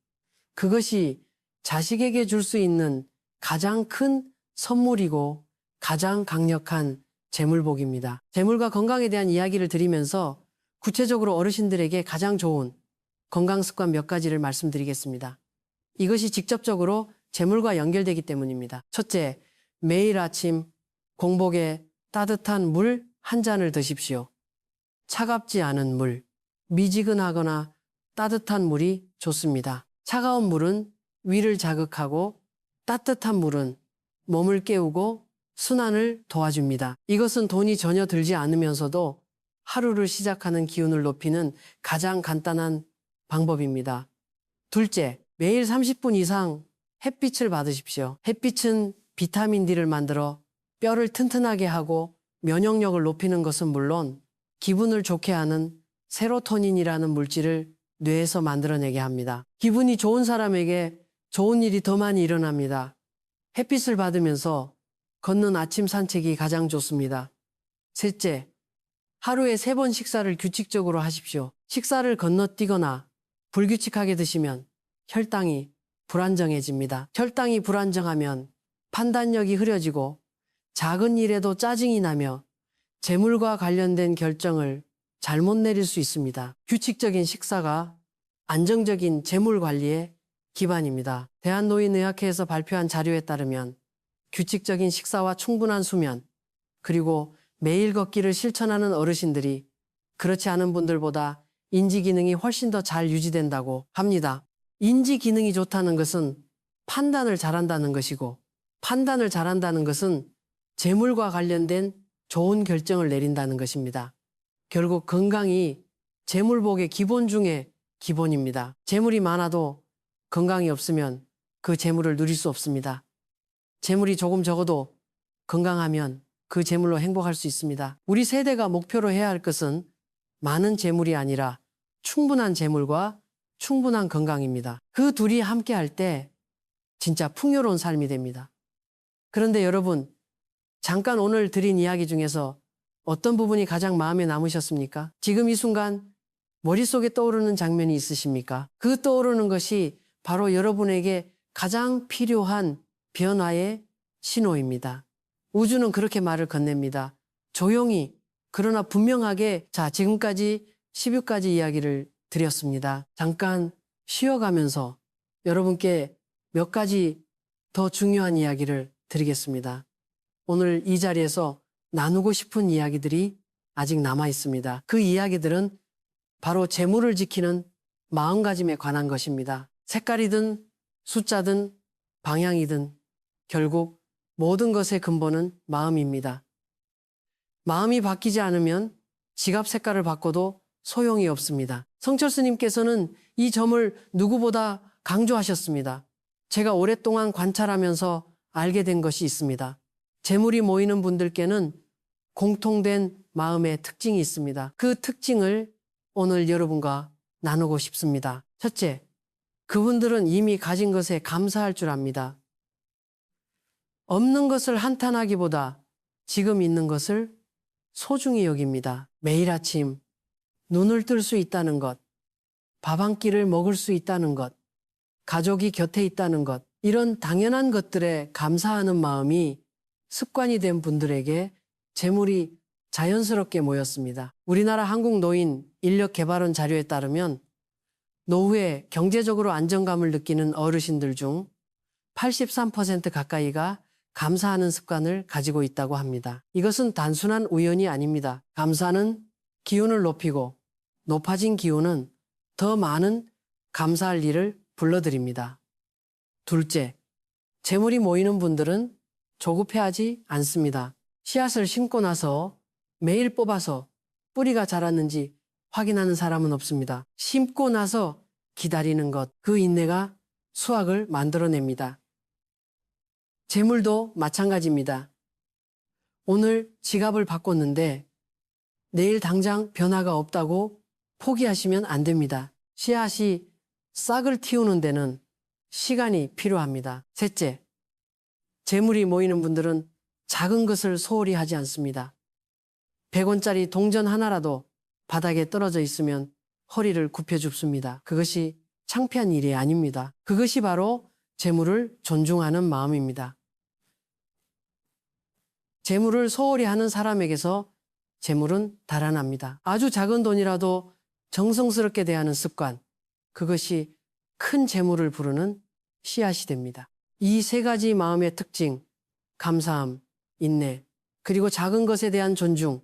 그것이 자식에게 줄 수 있는 가장 큰 선물이고 가장 강력한 재물복입니다. 재물과 건강에 대한 이야기를 드리면서 구체적으로 어르신들에게 가장 좋은 건강 습관 몇 가지를 말씀드리겠습니다. 이것이 직접적으로 재물과 연결되기 때문입니다. 첫째, 매일 아침 공복에 따뜻한 물 한 잔을 드십시오. 차갑지 않은 물, 미지근하거나 따뜻한 물이 좋습니다. 차가운 물은 위를 자극하고 따뜻한 물은 몸을 깨우고 순환을 도와줍니다. 이것은 돈이 전혀 들지 않으면서도 하루를 시작하는 기운을 높이는 가장 간단한 방법입니다. 둘째, 매일 30분 이상 햇빛을 받으십시오. 햇빛은 비타민 D를 만들어 뼈를 튼튼하게 하고 면역력을 높이는 것은 물론 기분을 좋게 하는 세로토닌이라는 물질을 뇌에서 만들어내게 합니다. 기분이 좋은 사람에게 좋은 일이 더 많이 일어납니다. 햇빛을 받으면서 걷는 아침 산책이 가장 좋습니다. 셋째, 하루에 3번 식사를 규칙적으로 하십시오. 식사를 건너뛰거나 불규칙하게 드시면 혈당이 불안정해집니다. 혈당이 불안정하면 판단력이 흐려지고 작은 일에도 짜증이 나며 재물과 관련된 결정을 잘못 내릴 수 있습니다. 규칙적인 식사가 안정적인 재물 관리의 기반입니다. 대한노인의학회에서 발표한 자료에 따르면 규칙적인 식사와 충분한 수면, 그리고 매일 걷기를 실천하는 어르신들이 그렇지 않은 분들보다 인지 기능이 훨씬 더 잘 유지된다고 합니다. 인지 기능이 좋다는 것은 판단을 잘한다는 것이고, 판단을 잘한다는 것은 재물과 관련된 좋은 결정을 내린다는 것입니다. 결국 건강이 재물복의 기본 중에 기본입니다. 재물이 많아도 건강이 없으면 그 재물을 누릴 수 없습니다. 재물이 조금 적어도 건강하면 그 재물로 행복할 수 있습니다. 우리 세대가 목표로 해야 할 것은 많은 재물이 아니라 충분한 재물과 충분한 건강입니다. 그 둘이 함께 할 때 진짜 풍요로운 삶이 됩니다. 그런데 여러분, 잠깐 오늘 드린 이야기 중에서 어떤 부분이 가장 마음에 남으셨습니까? 지금 이 순간 머릿속에 떠오르는 장면이 있으십니까? 그 떠오르는 것이 바로 여러분에게 가장 필요한 변화의 신호입니다. 우주는 그렇게 말을 건넵니다. 조용히, 그러나 분명하게, 자, 지금까지 16가지 이야기를 드렸습니다. 잠깐 쉬어가면서 여러분께 몇 가지 더 중요한 이야기를 드리겠습니다. 오늘 이 자리에서 나누고 싶은 이야기들이 아직 남아 있습니다. 그 이야기들은 바로 재물을 지키는 마음가짐에 관한 것입니다. 색깔이든 숫자든 방향이든 결국 모든 것의 근본은 마음입니다. 마음이 바뀌지 않으면 지갑 색깔을 바꿔도 소용이 없습니다. 성철 스님께서는 이 점을 누구보다 강조하셨습니다. 제가 오랫동안 관찰하면서 알게 된 것이 있습니다. 재물이 모이는 분들께는 공통된 마음의 특징이 있습니다. 그 특징을 오늘 여러분과 나누고 싶습니다. 첫째, 그분들은 이미 가진 것에 감사할 줄 압니다. 없는 것을 한탄하기보다 지금 있는 것을 소중히 여깁니다. 매일 아침 눈을 뜰 수 있다는 것, 밥 한 끼를 먹을 수 있다는 것, 가족이 곁에 있다는 것, 이런 당연한 것들에 감사하는 마음이 습관이 된 분들에게 재물이 자연스럽게 모였습니다. 우리나라 한국노인인력개발원 자료에 따르면 노후에 경제적으로 안정감을 느끼는 어르신들 중 83% 가까이가 감사하는 습관을 가지고 있다고 합니다. 이것은 단순한 우연이 아닙니다. 감사는 기운을 높이고 높아진 기운은 더 많은 감사할 일을 불러들입니다. 둘째, 재물이 모이는 분들은 조급해하지 않습니다. 씨앗을 심고 나서 매일 뽑아서 뿌리가 자랐는지 확인하는 사람은 없습니다. 심고 나서 기다리는 것, 그 인내가 수확을 만들어냅니다. 재물도 마찬가지입니다. 오늘 지갑을 바꿨는데 내일 당장 변화가 없다고 포기하시면 안 됩니다. 씨앗이 싹을 틔우는 데는 시간이 필요합니다. 셋째, 재물이 모이는 분들은 작은 것을 소홀히 하지 않습니다. 100원짜리 동전 하나라도 바닥에 떨어져 있으면 허리를 굽혀 줍습니다. 그것이 창피한 일이 아닙니다. 그것이 바로 재물을 존중하는 마음입니다. 재물을 소홀히 하는 사람에게서 재물은 달아납니다. 아주 작은 돈이라도 정성스럽게 대하는 습관, 그것이 큰 재물을 부르는 씨앗이 됩니다. 이 세 가지 마음의 특징, 감사함, 인내, 그리고 작은 것에 대한 존중,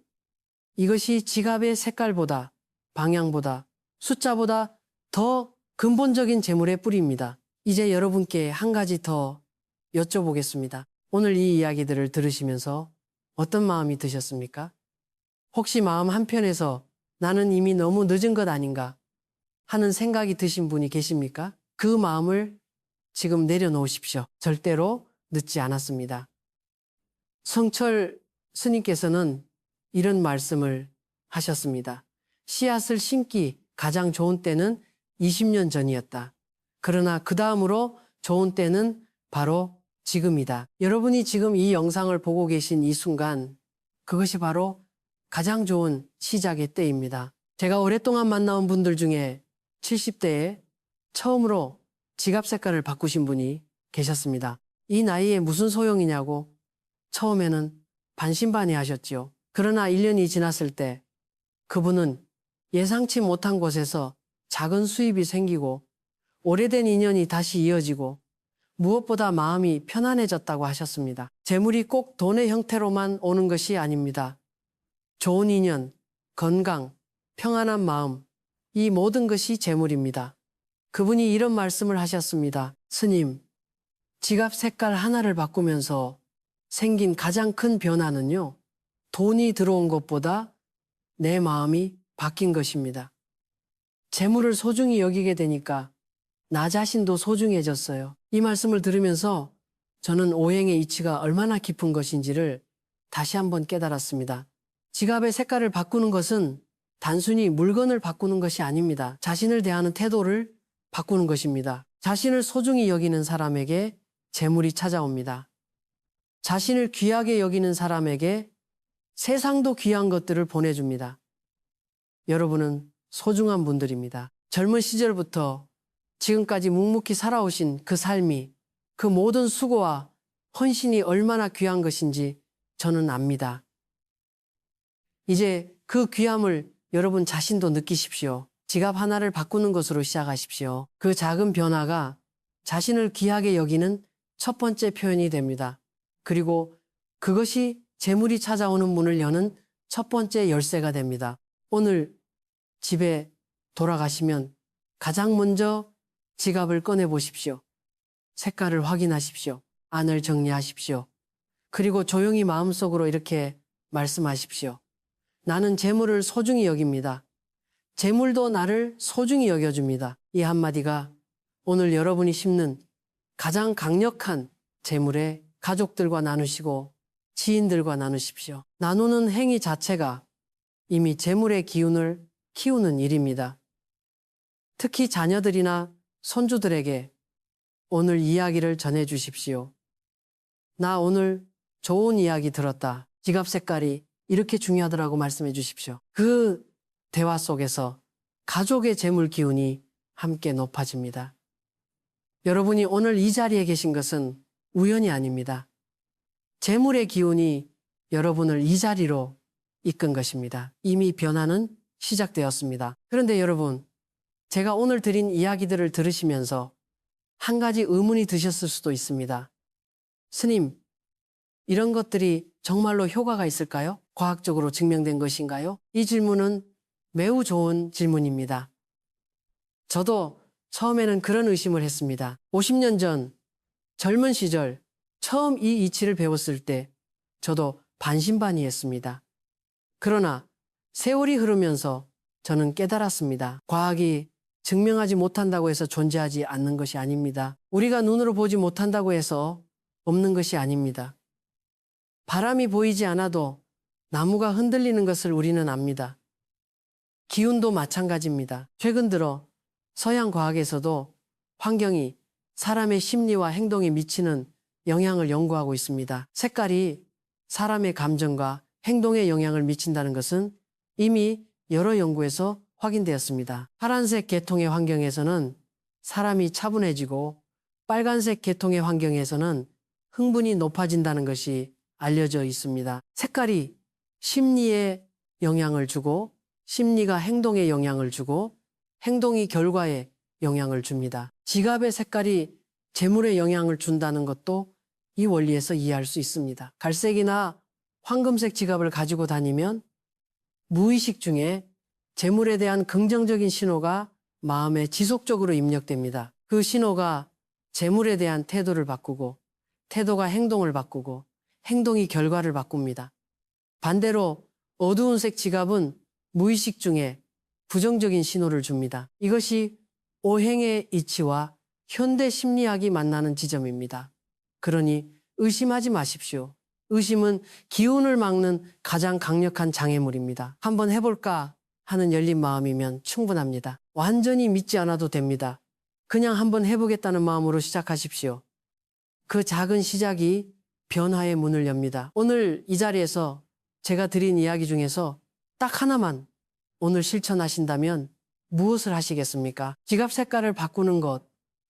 이것이 지갑의 색깔보다, 방향보다, 숫자보다 더 근본적인 재물의 뿌리입니다. 이제 여러분께 한 가지 더 여쭤보겠습니다. 오늘 이 이야기들을 들으시면서 어떤 마음이 드셨습니까? 혹시 마음 한편에서 나는 이미 너무 늦은 것 아닌가 하는 생각이 드신 분이 계십니까? 그 마음을 지금 내려놓으십시오. 절대로 늦지 않았습니다. 성철 스님께서는 이런 말씀을 하셨습니다. 씨앗을 심기 가장 좋은 때는 20년 전이었다. 그러나 그 다음으로 좋은 때는 바로 지금이다. 여러분이 지금 이 영상을 보고 계신 이 순간, 그것이 바로 가장 좋은 시작의 때입니다. 제가 오랫동안 만나온 분들 중에 70대에 처음으로 지갑 색깔을 바꾸신 분이 계셨습니다. 이 나이에 무슨 소용이냐고 처음에는 반신반의하셨지요. 그러나 1년이 지났을 때 그분은 예상치 못한 곳에서 작은 수입이 생기고 오래된 인연이 다시 이어지고 무엇보다 마음이 편안해졌다고 하셨습니다. 재물이 꼭 돈의 형태로만 오는 것이 아닙니다. 좋은 인연, 건강, 평안한 마음, 이 모든 것이 재물입니다. 그분이 이런 말씀을 하셨습니다. 스님, 지갑 색깔 하나를 바꾸면서 생긴 가장 큰 변화는요, 돈이 들어온 것보다 내 마음이 바뀐 것입니다. 재물을 소중히 여기게 되니까 나 자신도 소중해졌어요. 이 말씀을 들으면서 저는 오행의 이치가 얼마나 깊은 것인지를 다시 한번 깨달았습니다. 지갑의 색깔을 바꾸는 것은 단순히 물건을 바꾸는 것이 아닙니다. 자신을 대하는 태도를 바꾸는 것입니다. 자신을 소중히 여기는 사람에게 재물이 찾아옵니다. 자신을 귀하게 여기는 사람에게 세상도 귀한 것들을 보내줍니다. 여러분은 소중한 분들입니다. 젊은 시절부터 지금까지 묵묵히 살아오신 그 삶이, 그 모든 수고와 헌신이 얼마나 귀한 것인지 저는 압니다. 이제 그 귀함을 여러분 자신도 느끼십시오. 지갑 하나를 바꾸는 것으로 시작하십시오. 그 작은 변화가 자신을 귀하게 여기는 첫 번째 표현이 됩니다. 그리고 그것이 재물이 찾아오는 문을 여는 첫 번째 열쇠가 됩니다. 오늘 집에 돌아가시면 가장 먼저 지갑을 꺼내 보십시오. 색깔을 확인하십시오. 안을 정리하십시오. 그리고 조용히 마음속으로 이렇게 말씀하십시오. 나는 재물을 소중히 여깁니다. 재물도 나를 소중히 여겨줍니다. 이 한마디가 오늘 여러분이 심는 가장 강력한 재물에 가족들과 나누시고 지인들과 나누십시오. 나누는 행위 자체가 이미 재물의 기운을 키우는 일입니다. 특히 자녀들이나 손주들에게 오늘 이야기를 전해 주십시오. 나 오늘 좋은 이야기 들었다. 지갑 색깔이 이렇게 중요하더라고 말씀해 주십시오. 그 대화 속에서 가족의 재물 기운이 함께 높아집니다. 여러분이 오늘 이 자리에 계신 것은 우연이 아닙니다. 재물의 기운이 여러분을 이 자리로 이끈 것입니다. 이미 변화는 시작되었습니다. 그런데 여러분, 제가 오늘 드린 이야기들을 들으시면서 한 가지 의문이 드셨을 수도 있습니다. 스님, 이런 것들이 정말로 효과가 있을까요? 과학적으로 증명된 것인가요? 이 질문은 매우 좋은 질문입니다. 저도 처음에는 그런 의심을 했습니다. 50년 전 젊은 시절 처음 이 이치를 배웠을 때 저도 반신반의했습니다. 그러나 세월이 흐르면서 저는 깨달았습니다. 과학이 증명하지 못한다고 해서 존재하지 않는 것이 아닙니다. 우리가 눈으로 보지 못한다고 해서 없는 것이 아닙니다. 바람이 보이지 않아도 나무가 흔들리는 것을 우리는 압니다. 기운도 마찬가지입니다. 최근 들어 서양 과학에서도 환경이 사람의 심리와 행동에 미치는 영향을 연구하고 있습니다. 색깔이 사람의 감정과 행동에 영향을 미친다는 것은 이미 여러 연구에서 확인되었습니다. 파란색 계통의 환경에서는 사람이 차분해지고 빨간색 계통의 환경에서는 흥분이 높아진다는 것이 알려져 있습니다. 색깔이 심리에 영향을 주고 심리가 행동에 영향을 주고 행동이 결과에 영향을 줍니다. 지갑의 색깔이 재물에 영향을 준다는 것도 이 원리에서 이해할 수 있습니다. 갈색이나 황금색 지갑을 가지고 다니면 무의식 중에 재물에 대한 긍정적인 신호가 마음에 지속적으로 입력됩니다. 그 신호가 재물에 대한 태도를 바꾸고 태도가 행동을 바꾸고 행동이 결과를 바꿉니다. 반대로 어두운 색 지갑은 무의식 중에 부정적인 신호를 줍니다. 이것이 오행의 이치와 현대 심리학이 만나는 지점입니다. 그러니 의심하지 마십시오. 의심은 기운을 막는 가장 강력한 장애물입니다. 한번 해볼까 하는 열린 마음이면 충분합니다. 완전히 믿지 않아도 됩니다. 그냥 한번 해보겠다는 마음으로 시작하십시오. 그 작은 시작이 변화의 문을 엽니다. 오늘 이 자리에서 제가 드린 이야기 중에서 딱 하나만 오늘 실천하신다면 무엇을 하시겠습니까? 지갑 색깔을 바꾸는 것,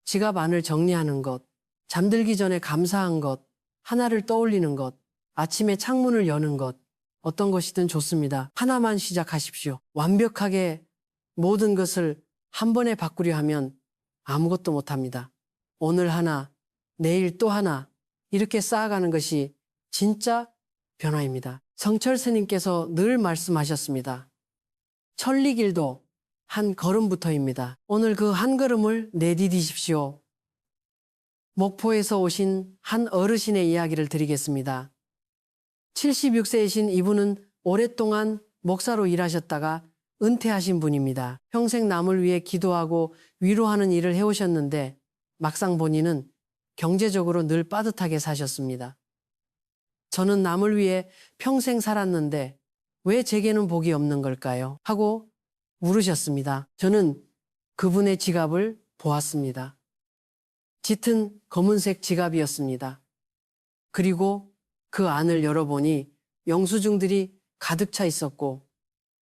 지갑 안을 정리하는 것, 잠들기 전에 감사한 것, 하나를 떠올리는 것, 아침에 창문을 여는 것, 어떤 것이든 좋습니다. 하나만 시작하십시오. 완벽하게 모든 것을 한 번에 바꾸려 하면 아무것도 못합니다. 오늘 하나, 내일 또 하나 이렇게 쌓아가는 것이 진짜 변화입니다. 성철 스님께서 늘 말씀하셨습니다. 천리길도 한 걸음부터입니다. 오늘 그 한 걸음을 내디디십시오. 목포에서 오신 한 어르신의 이야기를 드리겠습니다. 76세이신 이분은 오랫동안 목사로 일하셨다가 은퇴하신 분입니다. 평생 남을 위해 기도하고 위로하는 일을 해오셨는데 막상 본인은 경제적으로 늘 빠듯하게 사셨습니다. 저는 남을 위해 평생 살았는데 왜 제게는 복이 없는 걸까요? 하고 물으셨습니다. 저는 그분의 지갑을 보았습니다. 짙은 검은색 지갑이었습니다. 그리고 그 안을 열어보니 영수증들이 가득 차 있었고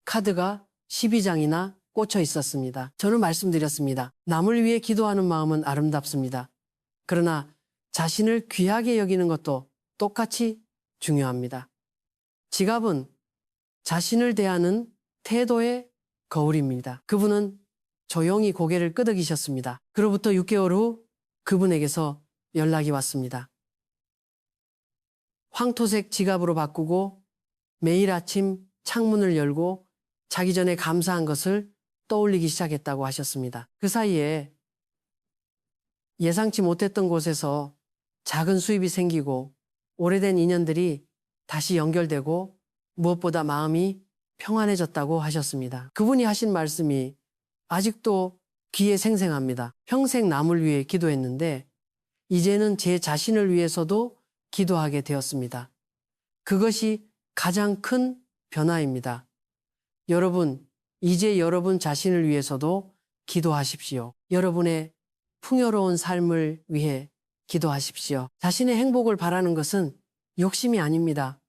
카드가 12장이나 꽂혀 있었습니다. 저는 말씀드렸습니다. 남을 위해 기도하는 마음은 아름답습니다. 그러나 자신을 귀하게 여기는 것도 똑같이 중요합니다. 지갑은 자신을 대하는 태도의 거울입니다. 그분은 조용히 고개를 끄덕이셨습니다. 그로부터 6개월 후 그분에게서 연락이 왔습니다. 황토색 지갑으로 바꾸고 매일 아침 창문을 열고 자기 전에 감사한 것을 떠올리기 시작했다고 하셨습니다. 그 사이에 예상치 못했던 곳에서 작은 수입이 생기고 오래된 인연들이 다시 연결되고 무엇보다 마음이 평안해졌다고 하셨습니다. 그분이 하신 말씀이 아직도 귀에 생생합니다. 평생 남을 위해 기도했는데 이제는 제 자신을 위해서도 기도하게 되었습니다. 그것이 가장 큰 변화입니다. 여러분, 이제 여러분 자신을 위해서도 기도하십시오. 여러분의 풍요로운 삶을 위해 기도하십시오. 자신의 행복을 바라는 것은 욕심이 아닙니다.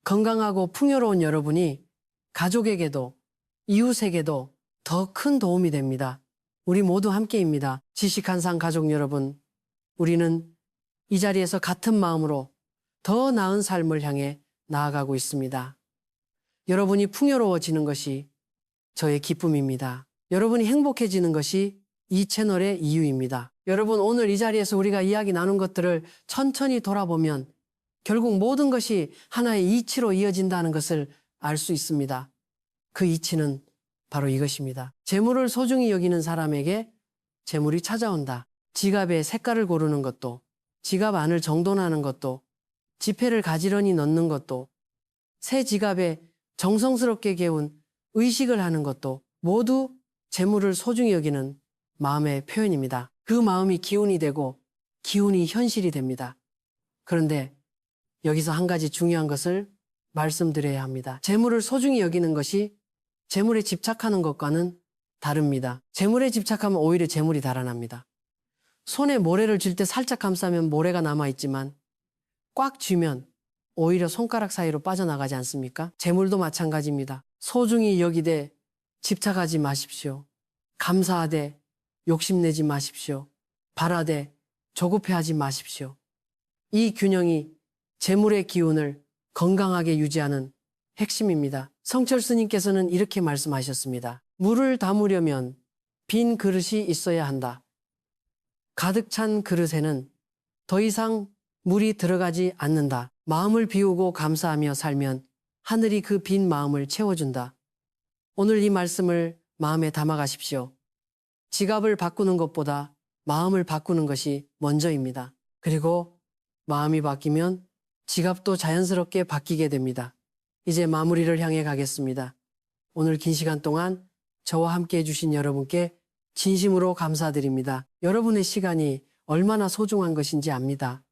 건강하고 풍요로운 여러분이 가족에게도 이웃에게도 더 큰 도움이 됩니다. 우리 모두 함께입니다. 지식한상 가족 여러분, 우리는 이 자리에서 같은 마음으로 더 나은 삶을 향해 나아가고 있습니다. 여러분이 풍요로워지는 것이 저의 기쁨입니다. 여러분이 행복해지는 것이 이 채널의 이유입니다. 여러분, 오늘 이 자리에서 우리가 이야기 나눈 것들을 천천히 돌아보면 결국 모든 것이 하나의 이치로 이어진다는 것을 알 수 있습니다. 그 이치는 바로 이것입니다. 재물을 소중히 여기는 사람에게 재물이 찾아온다. 지갑의 색깔을 고르는 것도, 지갑 안을 정돈하는 것도, 지폐를 가지런히 넣는 것도, 새 지갑에 정성스럽게 개운 의식을 하는 것도 모두 재물을 소중히 여기는 마음의 표현입니다. 그 마음이 기운이 되고 기운이 현실이 됩니다. 그런데 여기서 한 가지 중요한 것을 말씀드려야 합니다. 재물을 소중히 여기는 것이 재물에 집착하는 것과는 다릅니다. 재물에 집착하면 오히려 재물이 달아납니다. 손에 모래를 쥘 때 살짝 감싸면 모래가 남아있지만 꽉 쥐면 오히려 손가락 사이로 빠져나가지 않습니까? 재물도 마찬가지입니다. 소중히 여기되 집착하지 마십시오. 감사하되 욕심내지 마십시오. 바라되 조급해하지 마십시오. 이 균형이 재물의 기운을 건강하게 유지하는 핵심입니다. 성철 스님께서는 이렇게 말씀하셨습니다. 물을 담으려면 빈 그릇이 있어야 한다. 가득 찬 그릇에는 더 이상 물이 들어가지 않는다. 마음을 비우고 감사하며 살면 하늘이 그 빈 마음을 채워준다. 오늘 이 말씀을 마음에 담아가십시오. 지갑을 바꾸는 것보다 마음을 바꾸는 것이 먼저입니다. 그리고 마음이 바뀌면 지갑도 자연스럽게 바뀌게 됩니다. 이제 마무리를 향해 가겠습니다. 오늘 긴 시간 동안 저와 함께 해주신 여러분께 진심으로 감사드립니다. 여러분의 시간이 얼마나 소중한 것인지 압니다.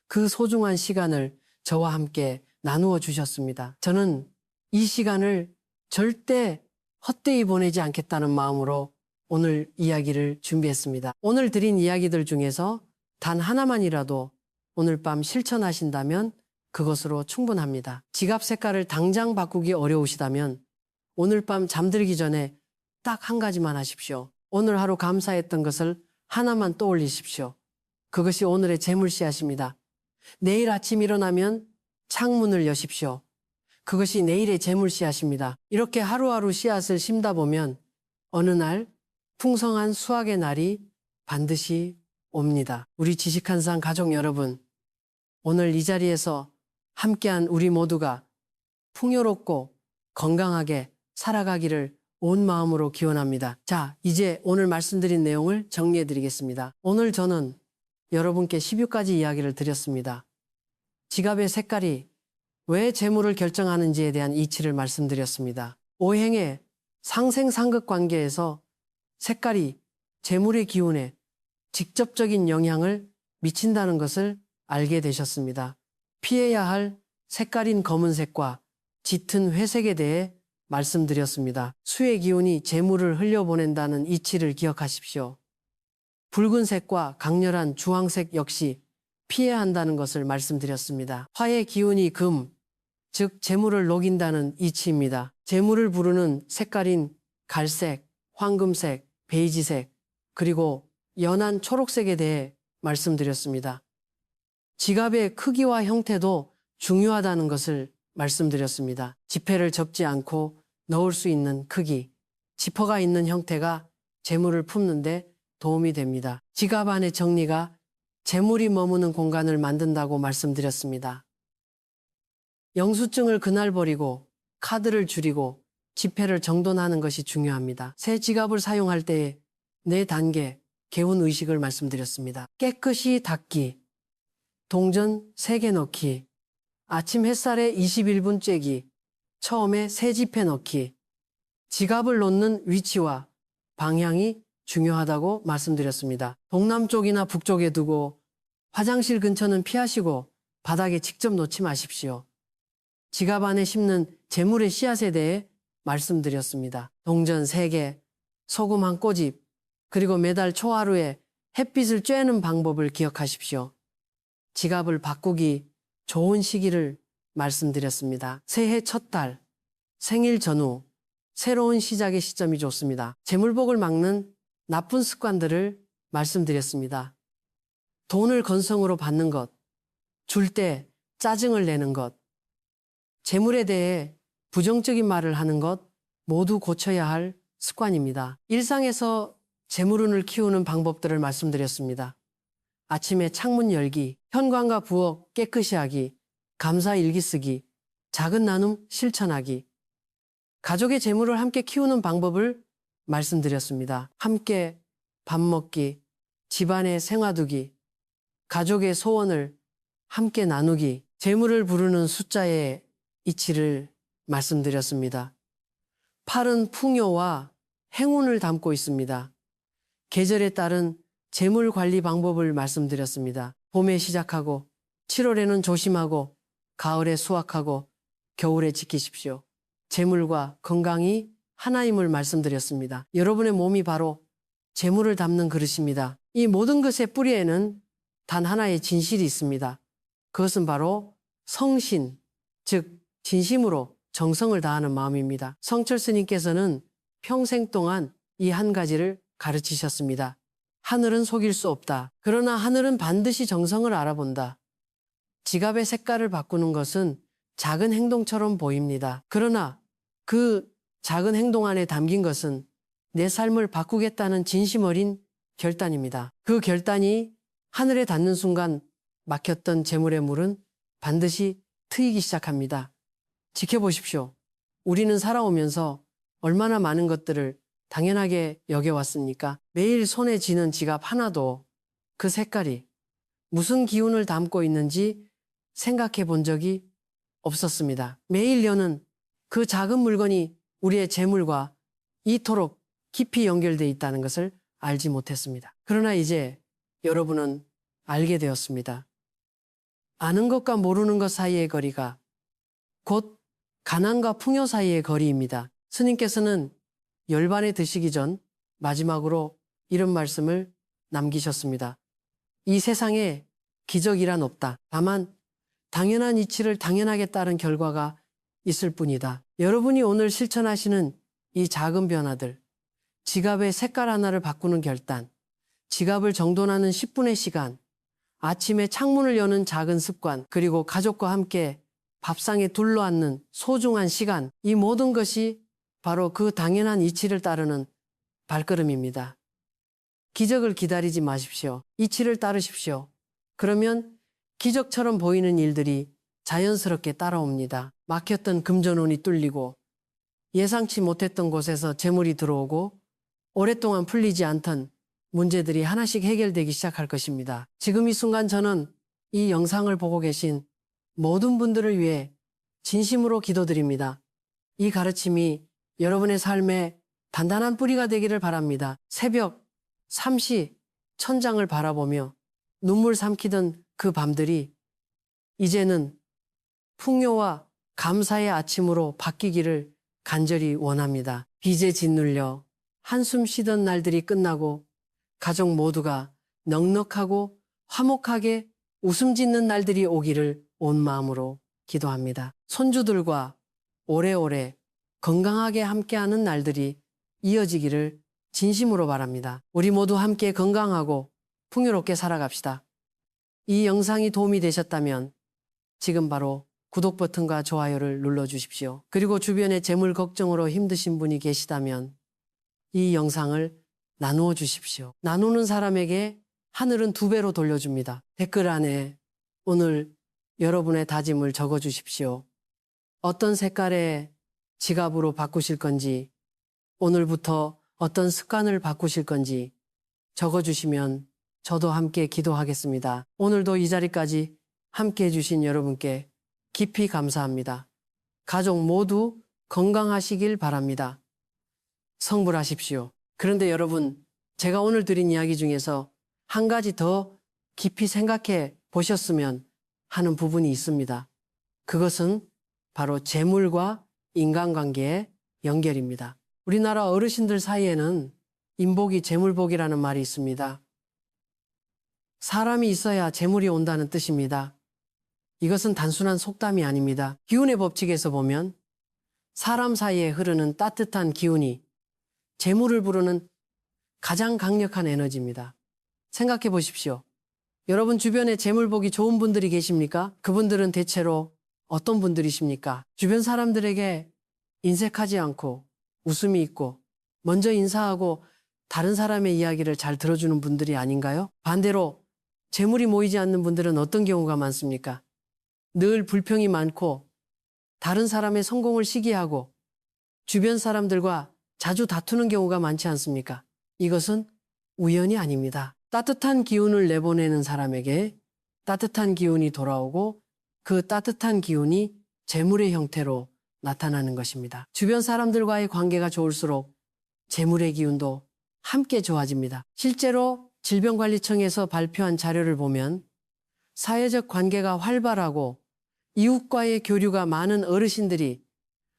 그 소중한 시간을 저와 함께 나누어 주셨습니다. 저는 이 시간을 절대 헛되이 보내지 않겠다는 마음으로 오늘 이야기를 준비했습니다. 오늘 드린 이야기들 중에서 단 하나만이라도 오늘 밤 실천하신다면 그것으로 충분합니다. 지갑 색깔을 당장 바꾸기 어려우시다면 오늘 밤 잠들기 전에 딱 한 가지만 하십시오. 오늘 하루 감사했던 것을 하나만 떠올리십시오. 그것이 오늘의 재물 씨앗입니다. 내일 아침 일어나면 창문을 여십시오. 그것이 내일의 재물 씨앗입니다. 이렇게 하루하루 씨앗을 심다 보면 어느 날 풍성한 수확의 날이 반드시 옵니다. 우리 지식한상 가족 여러분, 오늘 이 자리에서 함께한 우리 모두가 풍요롭고 건강하게 살아가기를 온 마음으로 기원합니다. 자, 이제 오늘 말씀드린 내용을 정리해 드리겠습니다. 오늘 저는 여러분께 10유까지 이야기를 드렸습니다. 지갑의 색깔이 왜 재물을 결정하는지에 대한 이치를 말씀드렸습니다. 오행의 상생상극 관계에서 색깔이 재물의 기운에 직접적인 영향을 미친다는 것을 알게 되셨습니다. 피해야 할 색깔인 검은색과 짙은 회색에 대해 말씀드렸습니다. 수의 기운이 재물을 흘려보낸다는 이치를 기억하십시오. 붉은색과 강렬한 주황색 역시 피해야 한다는 것을 말씀드렸습니다. 화의 기운이 금, 즉 재물을 녹인다는 이치입니다. 재물을 부르는 색깔인 갈색, 황금색, 베이지색, 그리고 연한 초록색에 대해 말씀드렸습니다. 지갑의 크기와 형태도 중요하다는 것을 말씀드렸습니다. 지폐를 접지 않고 넣을 수 있는 크기, 지퍼가 있는 형태가 재물을 품는데 도움이 됩니다. 지갑 안의 정리가 재물이 머무는 공간을 만든다고 말씀드렸습니다. 영수증을 그날 버리고 카드를 줄이고 지폐를 정돈하는 것이 중요합니다. 새 지갑을 사용할 때 4단계 개운 의식을 말씀드렸습니다. 깨끗이 닦기, 동전 3개 넣기, 아침 햇살에 21분 쬐기, 처음에 새 지폐 넣기, 지갑을 놓는 위치와 방향이 중요하다고 말씀드렸습니다. 동남쪽이나 북쪽에 두고 화장실 근처는 피하시고 바닥에 직접 놓지 마십시오. 지갑 안에 심는 재물의 씨앗에 대해 말씀드렸습니다. 동전 3개, 소금 한 꼬집, 그리고 매달 초하루에 햇빛을 쬐는 방법을 기억하십시오. 지갑을 바꾸기 좋은 시기를 말씀드렸습니다. 새해 첫 달, 생일 전후, 새로운 시작의 시점이 좋습니다. 재물복을 막는 나쁜 습관들을 말씀드렸습니다. 돈을 건성으로 받는 것, 줄 때 짜증을 내는 것, 재물에 대해 부정적인 말을 하는 것 모두 고쳐야 할 습관입니다. 일상에서 재물운을 키우는 방법들을 말씀드렸습니다. 아침에 창문 열기, 현관과 부엌 깨끗이 하기, 감사 일기 쓰기, 작은 나눔 실천하기, 가족의 재물을 함께 키우는 방법을 말씀드렸습니다. 함께 밥 먹기, 집안에 생화두기, 가족의 소원을 함께 나누기, 재물을 부르는 숫자의 이치를 말씀드렸습니다. 8은 풍요와 행운을 담고 있습니다. 계절에 따른 재물 관리 방법을 말씀드렸습니다. 봄에 시작하고 7월에는 조심하고 가을에 수확하고 겨울에 지키십시오. 재물과 건강이 하나임을 말씀드렸습니다. 여러분의 몸이 바로 재물을 담는 그릇입니다. 이 모든 것의 뿌리에는 단 하나의 진실이 있습니다. 그것은 바로 성신, 즉 진심으로 정성을 다하는 마음입니다. 성철 스님께서는 평생 동안 이 한 가지를 가르치셨습니다. 하늘은 속일 수 없다. 그러나 하늘은 반드시 정성을 알아본다. 지갑의 색깔을 바꾸는 것은 작은 행동처럼 보입니다. 그러나 그 작은 행동 안에 담긴 것은 내 삶을 바꾸겠다는 진심 어린 결단입니다. 그 결단이 하늘에 닿는 순간 막혔던 재물의 물은 반드시 트이기 시작합니다. 지켜보십시오. 우리는 살아오면서 얼마나 많은 것들을 당연하게 여겨왔습니까? 매일 손에 쥐는 지갑 하나도 그 색깔이 무슨 기운을 담고 있는지 생각해 본 적이 없었습니다. 매일 여는 그 작은 물건이 우리의 재물과 이토록 깊이 연결되어 있다는 것을 알지 못했습니다. 그러나 이제 여러분은 알게 되었습니다. 아는 것과 모르는 것 사이의 거리가 곧 가난과 풍요 사이의 거리입니다. 스님께서는 열반에 드시기 전 마지막으로 이런 말씀을 남기셨습니다. 이 세상에 기적이란 없다. 다만 당연한 이치를 당연하게 따른 결과가 있을 뿐이다. 여러분이 오늘 실천하시는 이 작은 변화들, 지갑의 색깔 하나를 바꾸는 결단, 지갑을 정돈하는 10분의 시간, 아침에 창문을 여는 작은 습관, 그리고 가족과 함께 밥상에 둘러앉는 소중한 시간, 이 모든 것이 바로 그 당연한 이치를 따르는 발걸음입니다. 기적을 기다리지 마십시오. 이치를 따르십시오. 그러면 기적처럼 보이는 일들이 자연스럽게 따라옵니다. 막혔던 금전운이 뚫리고 예상치 못했던 곳에서 재물이 들어오고 오랫동안 풀리지 않던 문제들이 하나씩 해결되기 시작할 것입니다. 지금 이 순간 저는 이 영상을 보고 계신 모든 분들을 위해 진심으로 기도드립니다. 이 가르침이 여러분의 삶에 단단한 뿌리가 되기를 바랍니다. 새벽 삼시 천장을 바라보며 눈물 삼키던 그 밤들이 이제는 풍요와 감사의 아침으로 바뀌기를 간절히 원합니다. 빚에 짓눌려 한숨 쉬던 날들이 끝나고 가족 모두가 넉넉하고 화목하게 웃음 짓는 날들이 오기를 온 마음으로 기도합니다. 손주들과 오래오래 건강하게 함께하는 날들이 이어지기를 진심으로 바랍니다. 우리 모두 함께 건강하고 풍요롭게 살아갑시다. 이 영상이 도움이 되셨다면 지금 바로 구독 버튼과 좋아요를 눌러주십시오. 그리고 주변에 재물 걱정으로 힘드신 분이 계시다면 이 영상을 나누어 주십시오. 나누는 사람에게 하늘은 2배로 돌려줍니다. 댓글 안에 오늘 여러분의 다짐을 적어주십시오. 어떤 색깔의 지갑으로 바꾸실 건지, 오늘부터 어떤 습관을 바꾸실 건지 적어주시면 저도 함께 기도하겠습니다. 오늘도 이 자리까지 함께 해주신 여러분께 깊이 감사합니다. 가족 모두 건강하시길 바랍니다. 성불하십시오. 그런데 여러분, 제가 오늘 드린 이야기 중에서 한 가지 더 깊이 생각해 보셨으면 하는 부분이 있습니다. 그것은 바로 재물과 인간관계의 연결입니다. 우리나라 어르신들 사이에는 인복이 재물복이라는 말이 있습니다. 사람이 있어야 재물이 온다는 뜻입니다. 이것은 단순한 속담이 아닙니다. 기운의 법칙에서 보면 사람 사이에 흐르는 따뜻한 기운이 재물을 부르는 가장 강력한 에너지입니다. 생각해 보십시오. 여러분 주변에 재물복이 좋은 분들이 계십니까? 그분들은 대체로 어떤 분들이십니까? 주변 사람들에게 인색하지 않고 웃음이 있고 먼저 인사하고 다른 사람의 이야기를 잘 들어주는 분들이 아닌가요? 반대로 재물이 모이지 않는 분들은 어떤 경우가 많습니까? 늘 불평이 많고 다른 사람의 성공을 시기하고 주변 사람들과 자주 다투는 경우가 많지 않습니까? 이것은 우연이 아닙니다. 따뜻한 기운을 내보내는 사람에게 따뜻한 기운이 돌아오고 그 따뜻한 기운이 재물의 형태로 나타나는 것입니다. 주변 사람들과의 관계가 좋을수록 재물의 기운도 함께 좋아집니다. 실제로 질병관리청에서 발표한 자료를 보면 사회적 관계가 활발하고 이웃과의 교류가 많은 어르신들이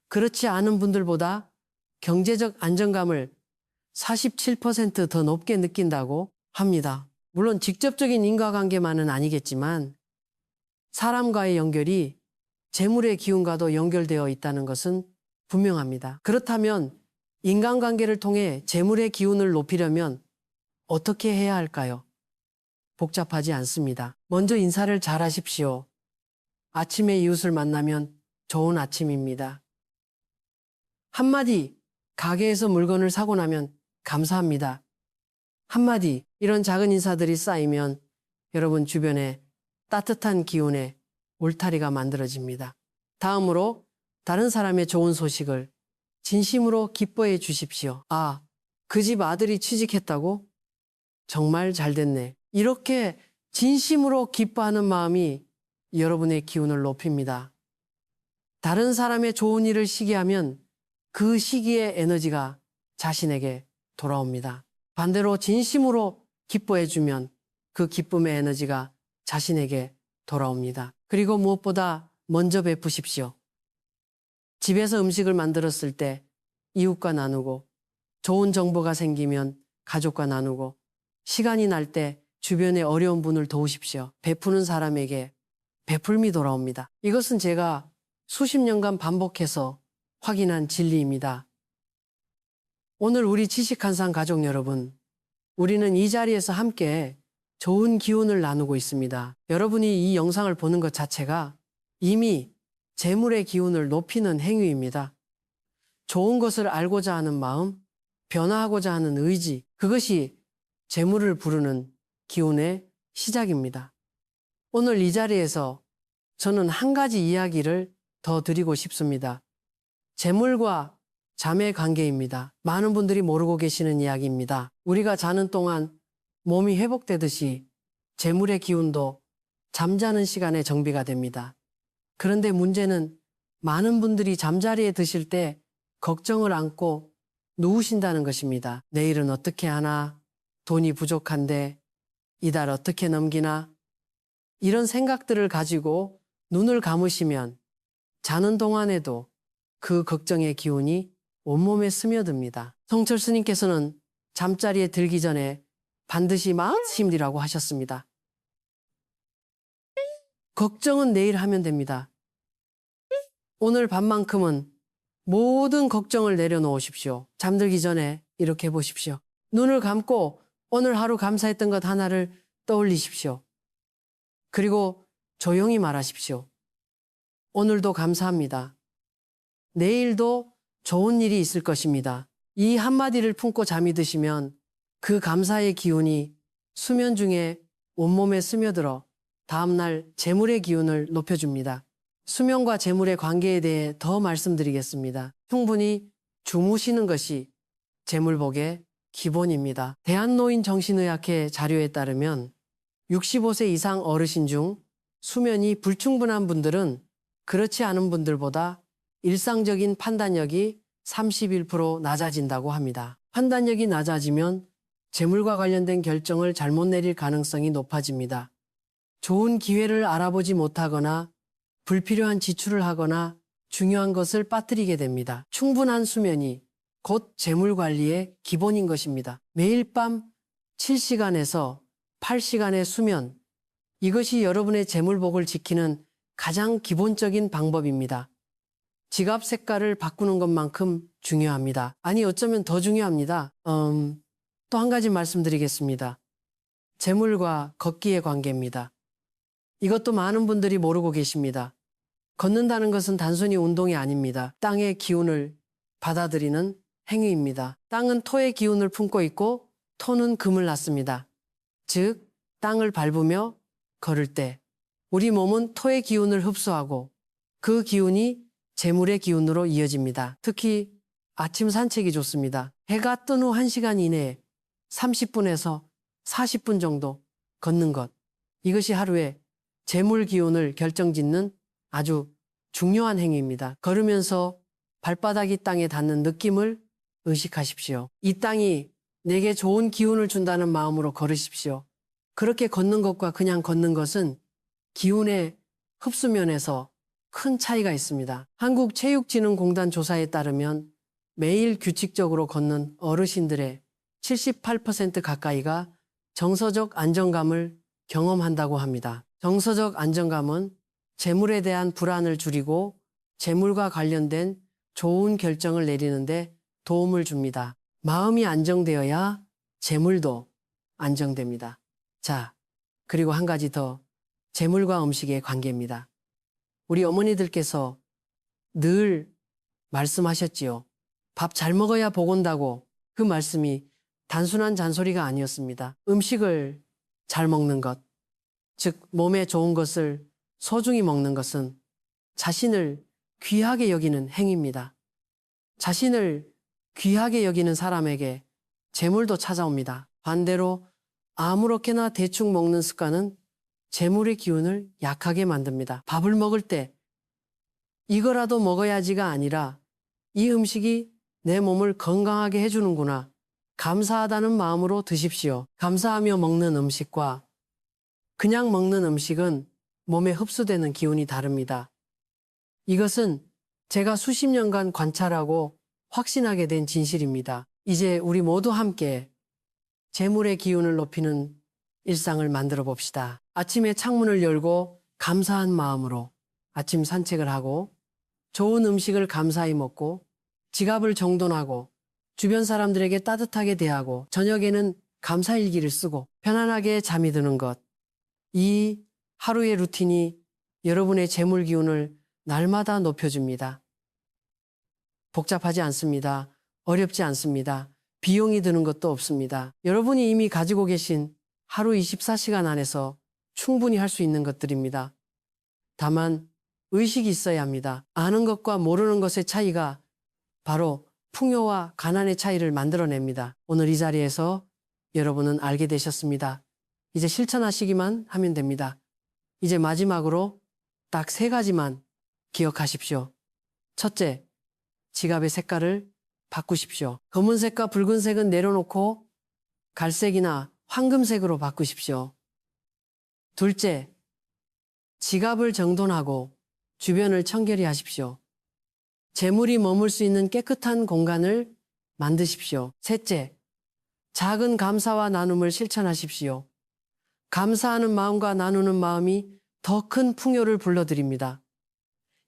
그렇지 않은 분들보다 경제적 안정감을 47% 더 높게 느낀다고 합니다. 물론 직접적인 인과관계만은 아니겠지만 사람과의 연결이 재물의 기운과도 연결되어 있다는 것은 분명합니다. 그렇다면 인간관계를 통해 재물의 기운을 높이려면 어떻게 해야 할까요? 복잡하지 않습니다. 먼저 인사를 잘 하십시오. 아침에 이웃을 만나면 좋은 아침입니다. 한마디 가게에서 물건을 사고 나면 감사합니다. 한마디 이런 작은 인사들이 쌓이면 여러분 주변에 따뜻한 기운의 울타리가 만들어집니다. 다음으로 다른 사람의 좋은 소식을 진심으로 기뻐해 주십시오. 아, 그 집 아들이 취직했다고? 정말 잘 됐네. 이렇게 진심으로 기뻐하는 마음이 여러분의 기운을 높입니다. 다른 사람의 좋은 일을 시기하면 그 시기의 에너지가 자신에게 돌아옵니다. 반대로 진심으로 기뻐해 주면 그 기쁨의 에너지가 자신에게 돌아옵니다. 그리고 무엇보다 먼저 베푸십시오. 집에서 음식을 만들었을 때 이웃과 나누고 좋은 정보가 생기면 가족과 나누고 시간이 날 때 주변에 어려운 분을 도우십시오. 베푸는 사람에게 베풀미 돌아옵니다. 이것은 제가 수십 년간 반복해서 확인한 진리입니다. 오늘 우리 지식한상 가족 여러분, 우리는 이 자리에서 함께 좋은 기운을 나누고 있습니다. 여러분이 이 영상을 보는 것 자체가 이미 재물의 기운을 높이는 행위입니다. 좋은 것을 알고자 하는 마음, 변화하고자 하는 의지, 그것이 재물을 부르는 기운의 시작입니다. 오늘 이 자리에서 저는 한 가지 이야기를 더 드리고 싶습니다. 재물과 잠의 관계입니다. 많은 분들이 모르고 계시는 이야기입니다. 우리가 자는 동안 몸이 회복되듯이 재물의 기운도 잠자는 시간에 정비가 됩니다. 그런데 문제는 많은 분들이 잠자리에 드실 때 걱정을 안고 누우신다는 것입니다. 내일은 어떻게 하나? 돈이 부족한데 이달 어떻게 넘기나? 이런 생각들을 가지고 눈을 감으시면 자는 동안에도 그 걱정의 기운이 온몸에 스며듭니다. 성철 스님께서는 잠자리에 들기 전에 반드시 마음심리라고 하셨습니다. 걱정은 내일 하면 됩니다. 오늘 밤만큼은 모든 걱정을 내려놓으십시오. 잠들기 전에 이렇게 해보십시오. 눈을 감고 오늘 하루 감사했던 것 하나를 떠올리십시오. 그리고 조용히 말하십시오. 오늘도 감사합니다. 내일도 좋은 일이 있을 것입니다. 이 한마디를 품고 잠이 드시면 그 감사의 기운이 수면 중에 온몸에 스며들어 다음날 재물의 기운을 높여줍니다. 수면과 재물의 관계에 대해 더 말씀드리겠습니다. 충분히 주무시는 것이 재물복의 기본입니다. 대한노인정신의학회 자료에 따르면 65세 이상 어르신 중 수면이 불충분한 분들은 그렇지 않은 분들보다 일상적인 판단력이 31% 낮아진다고 합니다. 판단력이 낮아지면 재물과 관련된 결정을 잘못 내릴 가능성이 높아집니다. 좋은 기회를 알아보지 못하거나 불필요한 지출을 하거나 중요한 것을 빠뜨리게 됩니다. 충분한 수면이 곧 재물 관리의 기본인 것입니다. 매일 밤 7시간에서 8시간의 수면, 이것이 여러분의 재물복을 지키는 가장 기본적인 방법입니다. 지갑 색깔을 바꾸는 것만큼 중요합니다. 아니, 어쩌면 더 중요합니다. 또 한 가지 말씀드리겠습니다. 재물과 걷기의 관계입니다. 이것도 많은 분들이 모르고 계십니다. 걷는다는 것은 단순히 운동이 아닙니다. 땅의 기운을 받아들이는 행위입니다. 땅은 토의 기운을 품고 있고 토는 금을 낳습니다. 즉, 땅을 밟으며 걸을 때 우리 몸은 토의 기운을 흡수하고 그 기운이 재물의 기운으로 이어집니다. 특히 아침 산책이 좋습니다. 해가 뜬 후 1시간 이내에 30분에서 40분 정도 걷는 것. 이것이 하루에 재물 기운을 결정짓는 아주 중요한 행위입니다. 걸으면서 발바닥이 땅에 닿는 느낌을 의식하십시오. 이 땅이 내게 좋은 기운을 준다는 마음으로 걸으십시오. 그렇게 걷는 것과 그냥 걷는 것은 기운의 흡수면에서 큰 차이가 있습니다. 한국체육진흥공단 조사에 따르면 매일 규칙적으로 걷는 어르신들의 78% 가까이가 정서적 안정감을 경험한다고 합니다. 정서적 안정감은 재물에 대한 불안을 줄이고 재물과 관련된 좋은 결정을 내리는데 도움을 줍니다. 마음이 안정되어야 재물도 안정됩니다. 자, 그리고 한 가지 더, 재물과 음식의 관계입니다. 우리 어머니들께서 늘 말씀하셨지요. 밥 잘 먹어야 복 온다고. 그 말씀이 단순한 잔소리가 아니었습니다. 음식을 잘 먹는 것, 즉 몸에 좋은 것을 소중히 먹는 것은 자신을 귀하게 여기는 행위입니다. 자신을 귀하게 여기는 사람에게 재물도 찾아옵니다. 반대로 아무렇게나 대충 먹는 습관은 재물의 기운을 약하게 만듭니다. 밥을 먹을 때 이거라도 먹어야지가 아니라 이 음식이 내 몸을 건강하게 해주는구나. 감사하다는 마음으로 드십시오. 감사하며 먹는 음식과 그냥 먹는 음식은 몸에 흡수되는 기운이 다릅니다. 이것은 제가 수십 년간 관찰하고 확신하게 된 진실입니다. 이제 우리 모두 함께 재물의 기운을 높이는 일상을 만들어 봅시다. 아침에 창문을 열고 감사한 마음으로 아침 산책을 하고 좋은 음식을 감사히 먹고 지갑을 정돈하고 주변 사람들에게 따뜻하게 대하고 저녁에는 감사일기를 쓰고 편안하게 잠이 드는 것. 이 하루의 루틴이 여러분의 재물 기운을 날마다 높여줍니다. 복잡하지 않습니다. 어렵지 않습니다. 비용이 드는 것도 없습니다. 여러분이 이미 가지고 계신 하루 24시간 안에서 충분히 할 수 있는 것들입니다. 다만 의식이 있어야 합니다. 아는 것과 모르는 것의 차이가 바로 풍요와 가난의 차이를 만들어냅니다. 오늘 이 자리에서 여러분은 알게 되셨습니다. 이제 실천하시기만 하면 됩니다. 이제 마지막으로 딱 3가지만 기억하십시오. 첫째, 지갑의 색깔을 바꾸십시오. 검은색과 붉은색은 내려놓고 갈색이나 황금색으로 바꾸십시오. 둘째, 지갑을 정돈하고 주변을 청결히 하십시오. 재물이 머물 수 있는 깨끗한 공간을 만드십시오. 셋째, 작은 감사와 나눔을 실천하십시오. 감사하는 마음과 나누는 마음이 더 큰 풍요를 불러드립니다.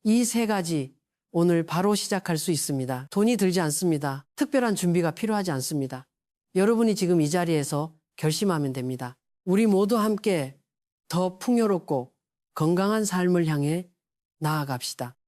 이 3가지 오늘 바로 시작할 수 있습니다. 돈이 들지 않습니다. 특별한 준비가 필요하지 않습니다. 여러분이 지금 이 자리에서 결심하면 됩니다. 우리 모두 함께 더 풍요롭고 건강한 삶을 향해 나아갑시다.